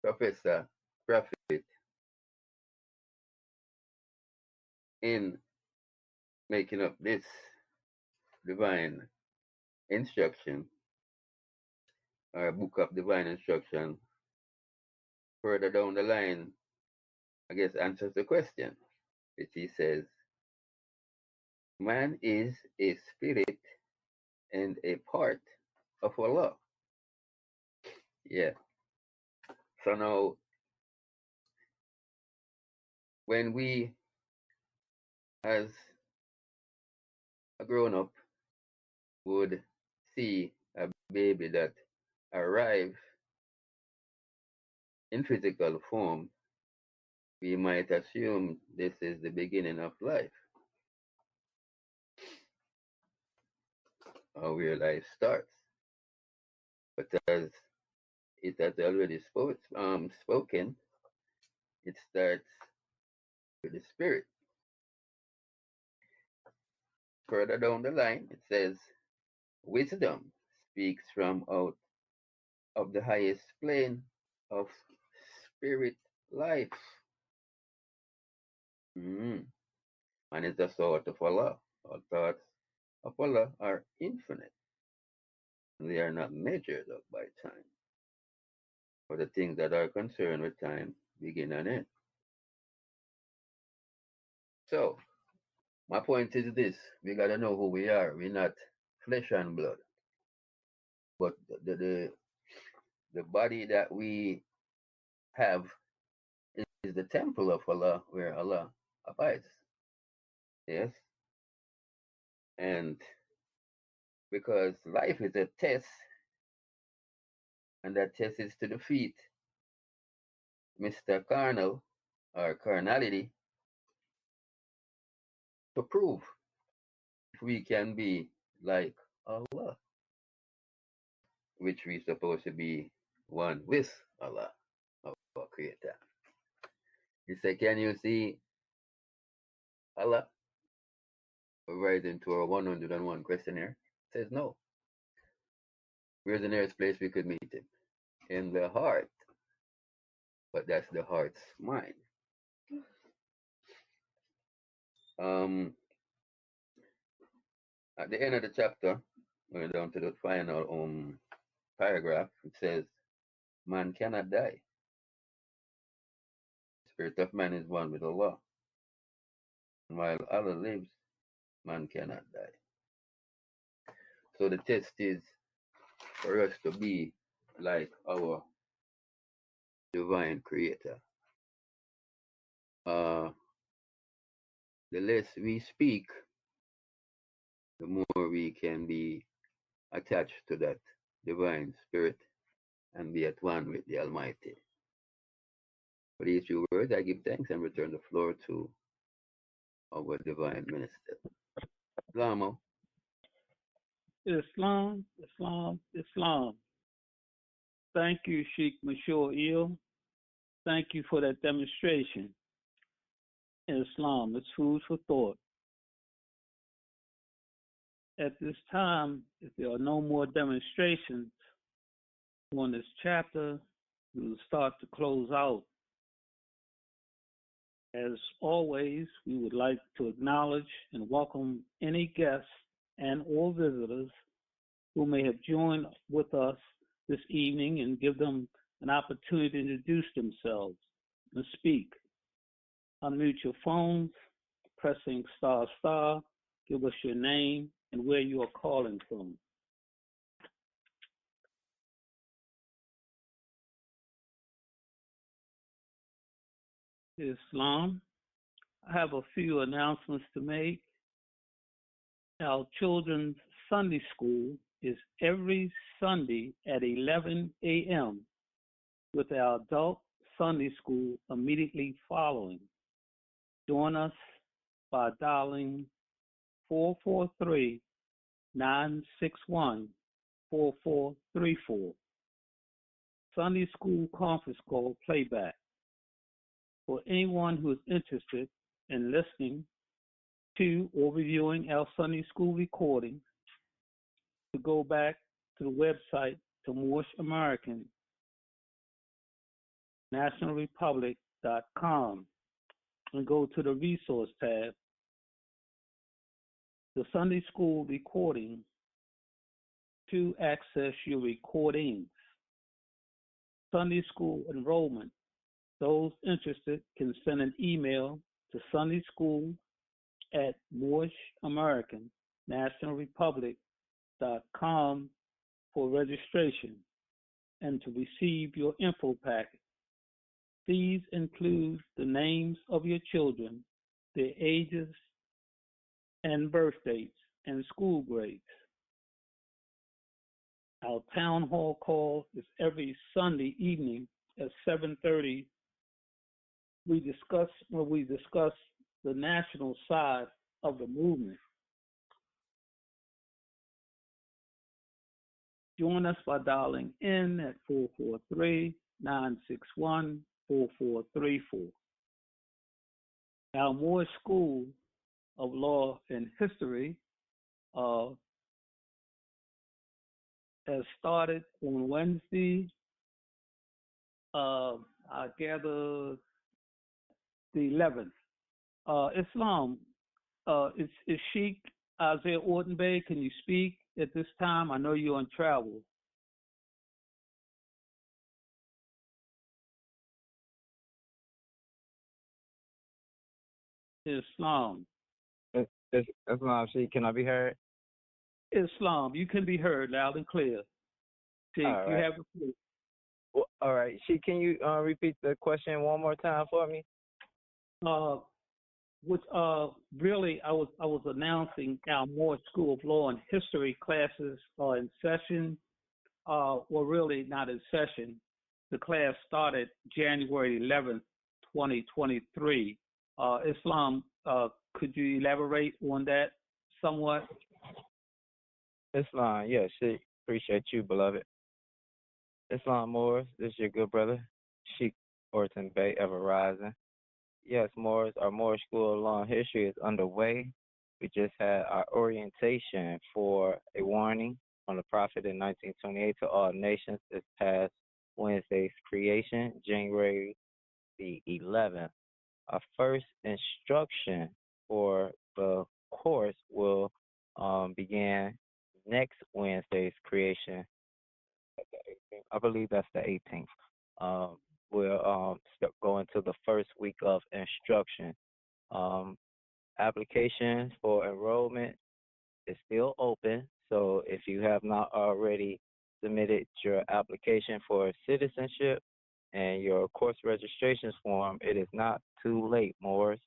Professor Prophet in making up this divine instruction or book of divine instruction further down the line, I guess answers the question, which he says, man is a spirit and a part of Allah. Yeah. So now, when we, as a grown up, would see a baby that arrives in physical form, we might assume this is the beginning of life, or where life starts. But as it has already spoken, it starts with the spirit. Further down the line, it says, wisdom speaks from out of the highest plane of spirit life. And is the thought of Allah. All thoughts of Allah are infinite. They are not measured up by time. For the things that are concerned with time begin and end. So, my point is this: we gotta know who we are. We're not flesh and blood. But the body that we have is the temple of Allah, where Allah abides. Yes? And because life is a test, and that test is to defeat Mr. Carnal or carnality, to prove if we can be like Allah, which we supposed to be one with Allah, our Creator. He said, can you see Allah? Right into our 101 questionnaire. Says no. Where's the nearest place we could meet him? In the heart. But that's the heart's mind. At the end of the chapter, we're down to the final paragraph. It says, man cannot die. Spirit of man is one with Allah. And while Allah lives, man cannot die. So the test is for us to be like our divine creator. The less we speak, the more we can be attached to that divine spirit and be at one with the Almighty. For these few words, I give thanks and return the floor to our divine minister. Lama. Islam, Islam, Islam. Thank you, Sheikh Mashur Il. Thank you for that demonstration. Islam is food for thought. At this time, if there are no more demonstrations on this chapter, we will start to close out. As always, we would like to acknowledge and welcome any guests and or visitors who may have joined with us this evening and give them an opportunity to introduce themselves and speak. Unmute your phones, pressing ***, give us your name and where you are calling from. Islam. I have a few announcements to make. Our children's Sunday school is every Sunday at 11 a.m. with our adult Sunday school immediately following. Join us by dialing 443-961-4434. Sunday school conference call playback. For anyone who is interested in listening to or reviewing our Sunday school recordings, to go back to the website to Moorish American National Republic.com and go to the resource tab. The Sunday school recording to access your recordings. Sunday school enrollment. Those interested can send an email to sundayschool@MoorishAmericanNationalRepublic.com for registration and to receive your info packet. These include the names of your children, their ages and birth dates, and school grades. Our town hall call is every Sunday evening at 7:30. We discuss the national side of the movement. Join us by dialing in at 443-961-4434. Our Moorish School of Law and History has started on Wednesday, I gather the 11th. Islam, is Sheikh Isaiah Orton Bey, can you speak at this time? I know you're on travel. Islam. Islam, Sheikh, can I be heard? Islam, you can be heard loud and clear. Sheikh, all right. You have the floor. Well, all right. Sheikh, can you repeat the question one more time for me? Really, I was announcing our Moorish School of Law and History classes are in session. Well, really not in session. The class started January 11th, 2023. Islam, could you elaborate on that somewhat? Islam, yes, appreciate you, beloved. Islam Moors, this is your good brother, Sheikh Orton Bay, ever rising. Yes, Moors, our Moorish School of Law and History is underway. We just had our orientation for a warning from the Prophet in 1928 to all nations this past Wednesday's creation, January the 11th. Our first instruction for the course will begin next Wednesday's creation. I believe that's the 18th. We'll go into the first week of instruction. Applications for enrollment is still open, so if you have not already submitted your application for citizenship and your course registration form, it is not too late, Moors.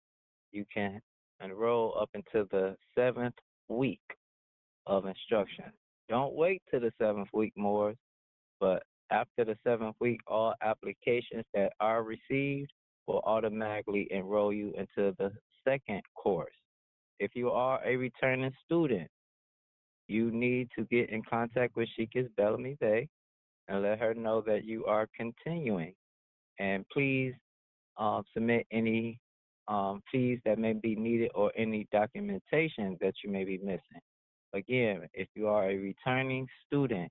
You can enroll up until the 7th week of instruction. Don't wait till the 7th week, Moors, but after the 7th week, all applications that are received will automatically enroll you into the second course. If you are a returning student, you need to get in contact with Sheikah Bellamy Bay and let her know that you are continuing. And please submit any fees that may be needed or any documentation that you may be missing. Again, if you are a returning student,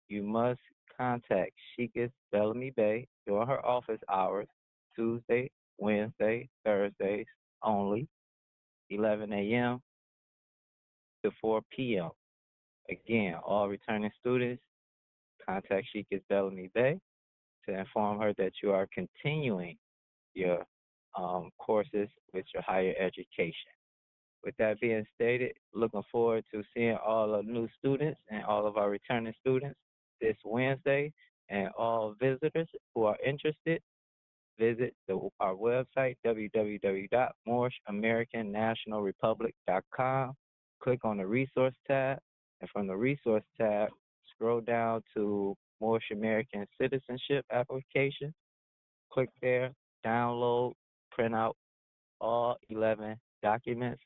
you must contact Sheikah Bellamy Bay during her office hours, Tuesday, Wednesday, Thursdays only, 11 a.m. to 4 p.m. Again, all returning students, contact Sheikah Bellamy Bay to inform her that you are continuing your courses with your higher education. With that being stated, looking forward to seeing all the new students and all of our returning students this Wednesday, and all visitors who are interested, visit our website, www.moorishamericannationalrepublic.com. Click on the resource tab, and from the resource tab, scroll down to Moorish American Citizenship Application. Click there, download, print out all 11 documents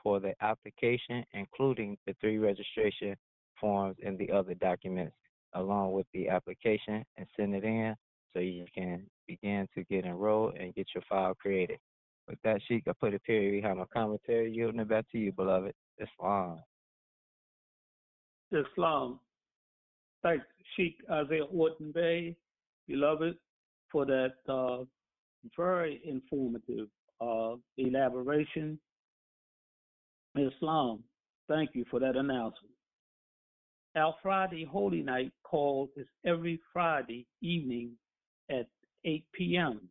for the application, including the 3 registration forms and the other documents along with the application, and send it in so you can begin to get enrolled and get your file created. With that, Sheik, I put a period behind my commentary. Yielding it back to you, beloved. Islam. Islam. Thanks, Sheikh Isaiah Orton Bay, beloved, for that very informative elaboration. Islam, thank you for that announcement. Our Friday Holy Night call is every Friday evening at 8 p.m.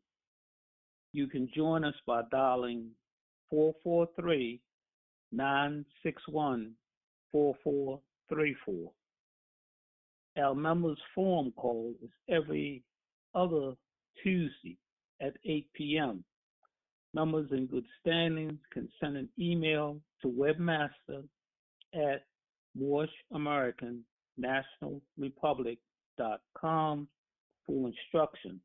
You can join us by dialing 443-961-4434. Our members forum call is every other Tuesday at 8 p.m. Members in good standings can send an email to webmaster at Moorish American National Republic.com for instructions.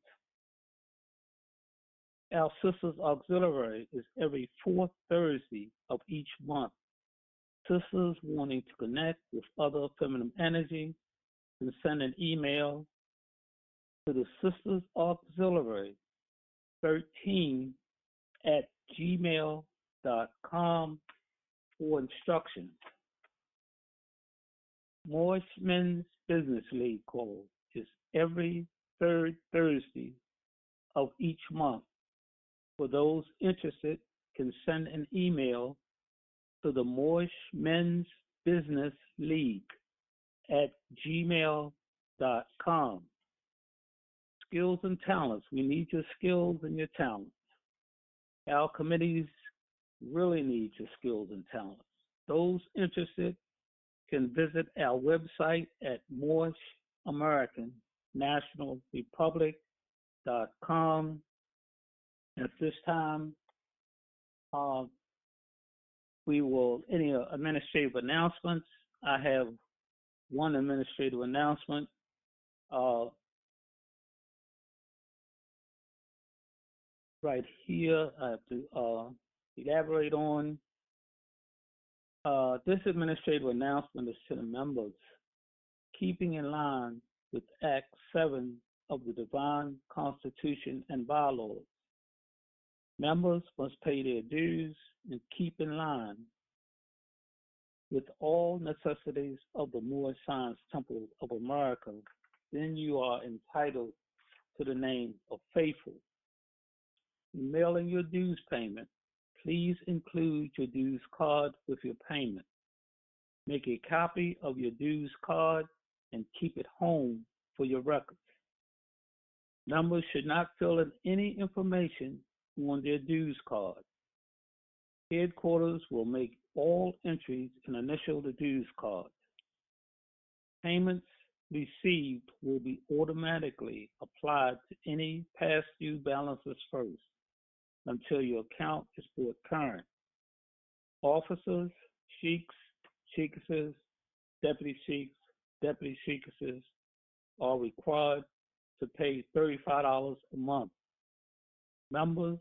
Our Sisters Auxiliary is every 4th Thursday of each month. Sisters wanting to connect with other feminine energy can send an email to the Sisters Auxiliary 13 at gmail.com for instructions. Moorish Men's Business League call is every 3rd Thursday of each month. For those interested, can send an email to the Moorish Men's Business League at gmail.com. Skills and talents. We need your skills and your talents. Our committees really need your skills and talents. Those interested can visit our website at moorishamericannationalrepublic.com. At this time, we will, any administrative announcements. I have one administrative announcement. Right here, I have to elaborate on. This administrative announcement is to the members, keeping in line with Act 7 of the Divine Constitution and bylaws. Members must pay their dues and keep in line with all necessities of the Moorish Science Temple of America. Then you are entitled to the name of faithful. In mailing your dues payment, please include your dues card with your payment. Make a copy of your dues card and keep it home for your records. Members should not fill in any information on their dues card. Headquarters will make all entries and initial the dues card. Payments received will be automatically applied to any past due balances first until your account is brought current. Officers, sheiks, sheikesses, deputy sheiks, deputy sheikesses are required to pay $35 a month. Members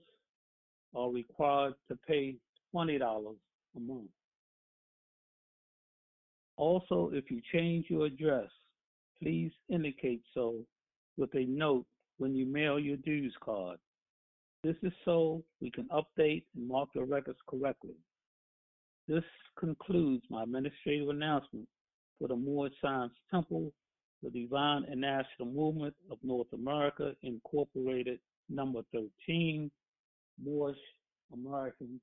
are required to pay $20 a month. Also, if you change your address, please indicate so with a note when you mail your dues card. This is so we can update and mark your records correctly. This concludes my administrative announcement for the Moorish Science Temple, the Divine and National Movement of North America, Incorporated, number 13, Moorish American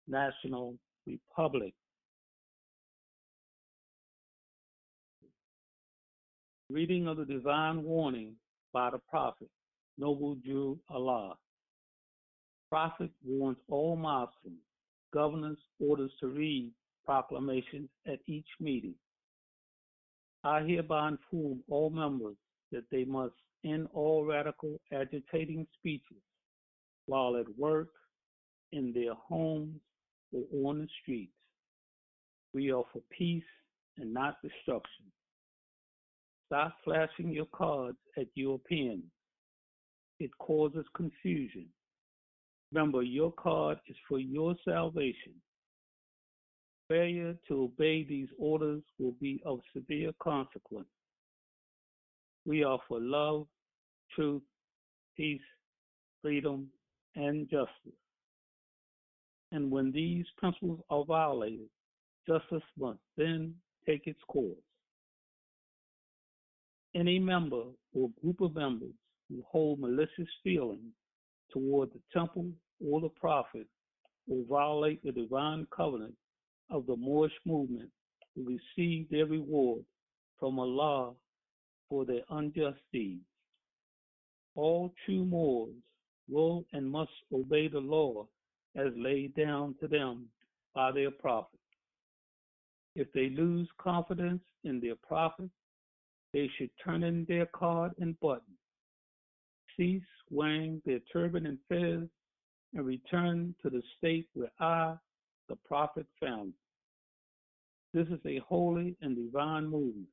National Republic. Reading of the Divine Warning by the Prophet, Noble Jew Allah. Prophet warns all Muslims, governors orders to read proclamations at each meeting. I hereby inform all members that they must end all radical agitating speeches while at work, in their homes, or on the streets. We are for peace and not destruction. Stop flashing your cards at Europeans. It causes confusion. Remember, your card is for your salvation. Failure to obey these orders will be of severe consequence. We are for love, truth, peace, freedom, and justice. And when these principles are violated, justice must then take its course. Any member or group of members who hold malicious feelings toward the temple or the prophet will violate the divine covenant of the Moorish movement will receive their reward from Allah for their unjust deeds. All true Moors will and must obey the law as laid down to them by their prophet. If they lose confidence in their prophet, they should turn in their card and button, cease wearing their turban and fez, and return to the state where I, the prophet, found it. This is a holy and divine movement,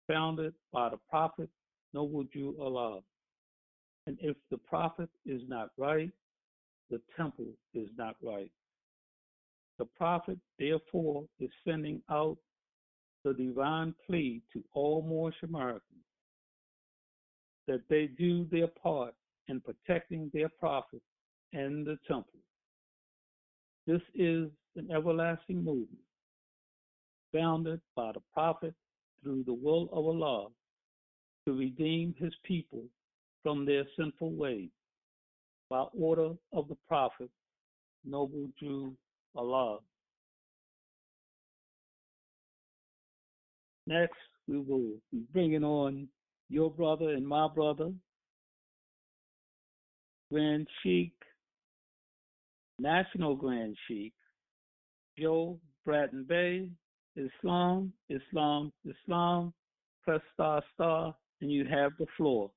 founded by the prophet, Noble Jew Allah. And if the prophet is not right, the temple is not right. The prophet, therefore, is sending out the divine plea to all Moorish Americans that they do their part in protecting their prophet and the temple. This is an everlasting movement, founded by the prophet through the will of Allah to redeem his people from their sinful ways by order of the prophet, Noble Jew Allah. Next, we will be bringing on your brother and my brother, Grand Sheikh, National Grand Sheikh, Joe Bratton Bey, Islam, Islam, Islam, press star star, and you have the floor.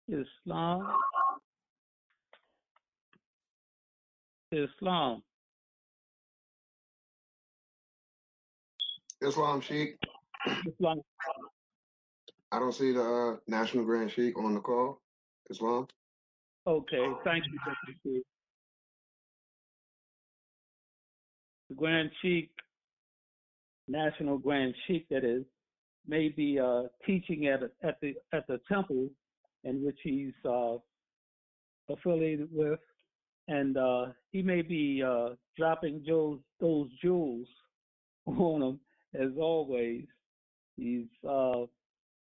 Islam, Islam. Islam, Sheikh. Islam. I don't see the National Grand Sheik on the call. Islam. Okay, thank you, Deputy. The Grand Sheik, National Grand Sheik, that is, may be teaching at the temple in which he's affiliated with, and he may be dropping those jewels on him as always. He's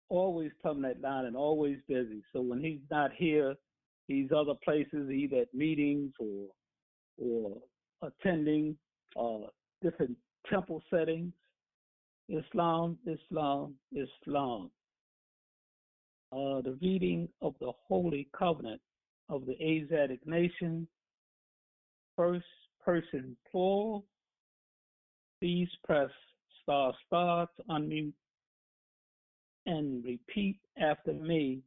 always coming at line and always busy. So when he's not here, he's other places, either at meetings or attending different temple settings. Islam, Islam, Islam. The reading of the Holy Covenant of the Asiatic nation, first person plural. Please press * to unmute and repeat after me.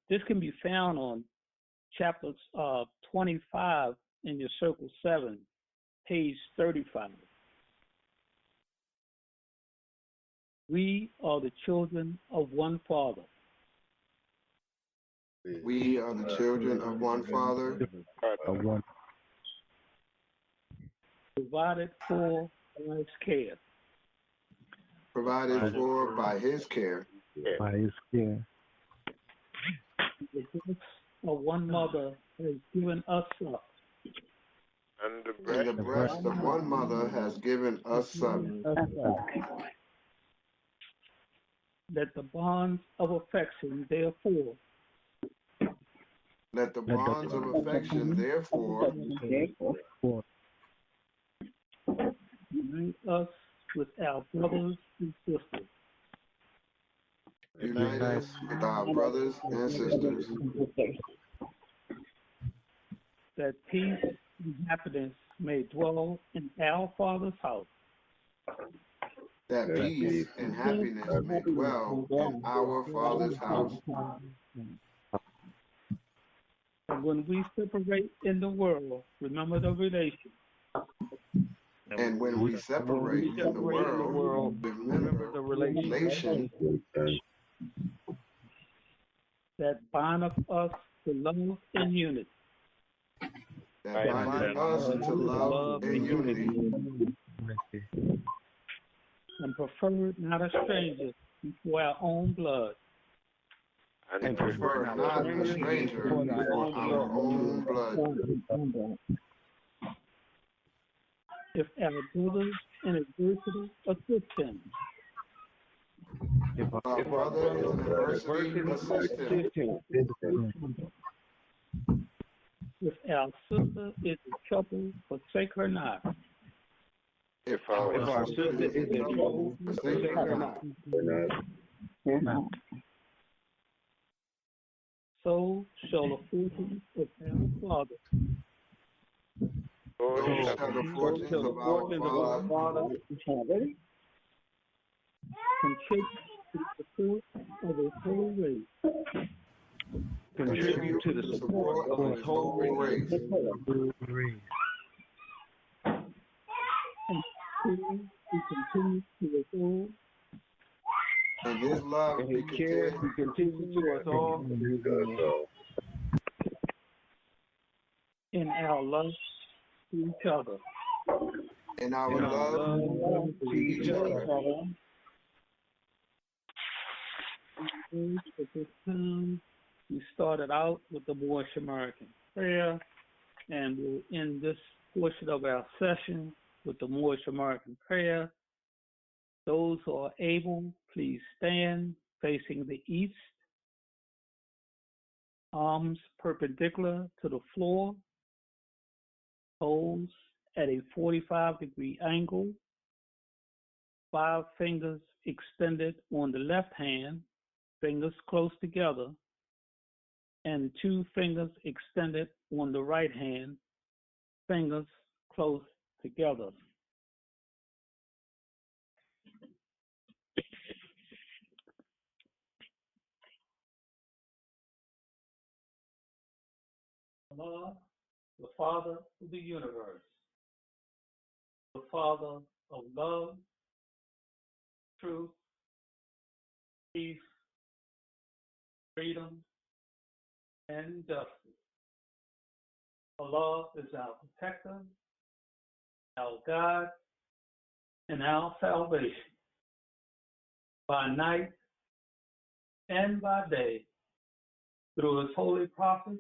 This can be found on chapter 25 in your circle 7, page 35. We are the children of one Father. We are the children of one Father. Provided for by His care. Provided for by His care. By His care. The breast of one mother has given us up. And the breast of one mother has given us son. Let the bonds of affection, therefore. Let the bonds of affection, therefore. Unite us with our brothers and sisters. Unite us with our brothers and sisters. That peace and happiness may dwell in our Father's house. That peace and happiness may dwell in our Father's house. And when we separate in the world, remember the relation. And when we separate in the world, remember the relation that bindeth us to love and unity. That bindeth us to love and unity. And preferred not a stranger before our own blood. And prefer not a stranger before our own blood. If our brothers in adversity assist him. If our brother is in adversity, assist him. If our sister is in trouble, forsake her not. If our sister is in trouble, forsake her not. So shall the fortunes of our Father. So shall the fortunes of our Father contribute to the support of His whole race. Contribute to the support of His whole race. And He continues to us all. And His love and His care be continued to us all. In our love to each other. In our love to each other. At this time, we started out with the Moorish American prayer, and we'll end this portion of our session with the Moorish American prayer. Those who are able, please stand facing the east, arms perpendicular to the floor, toes at a 45-degree angle, 5 fingers extended on the left hand, fingers close together, and 2 fingers extended on the right hand, fingers close together. Allah, the Father of the universe, the Father of love, truth, peace, freedom, and justice. Allah is our protector, our God, and our salvation. By night and by day, through His holy prophet,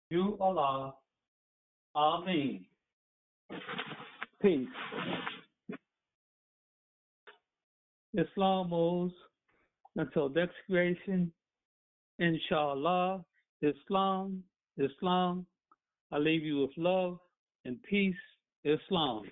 you Allah, Ameen. Peace. Islam moves until next creation. Inshallah, Islam, Islam. I leave you with love and peace, Islam.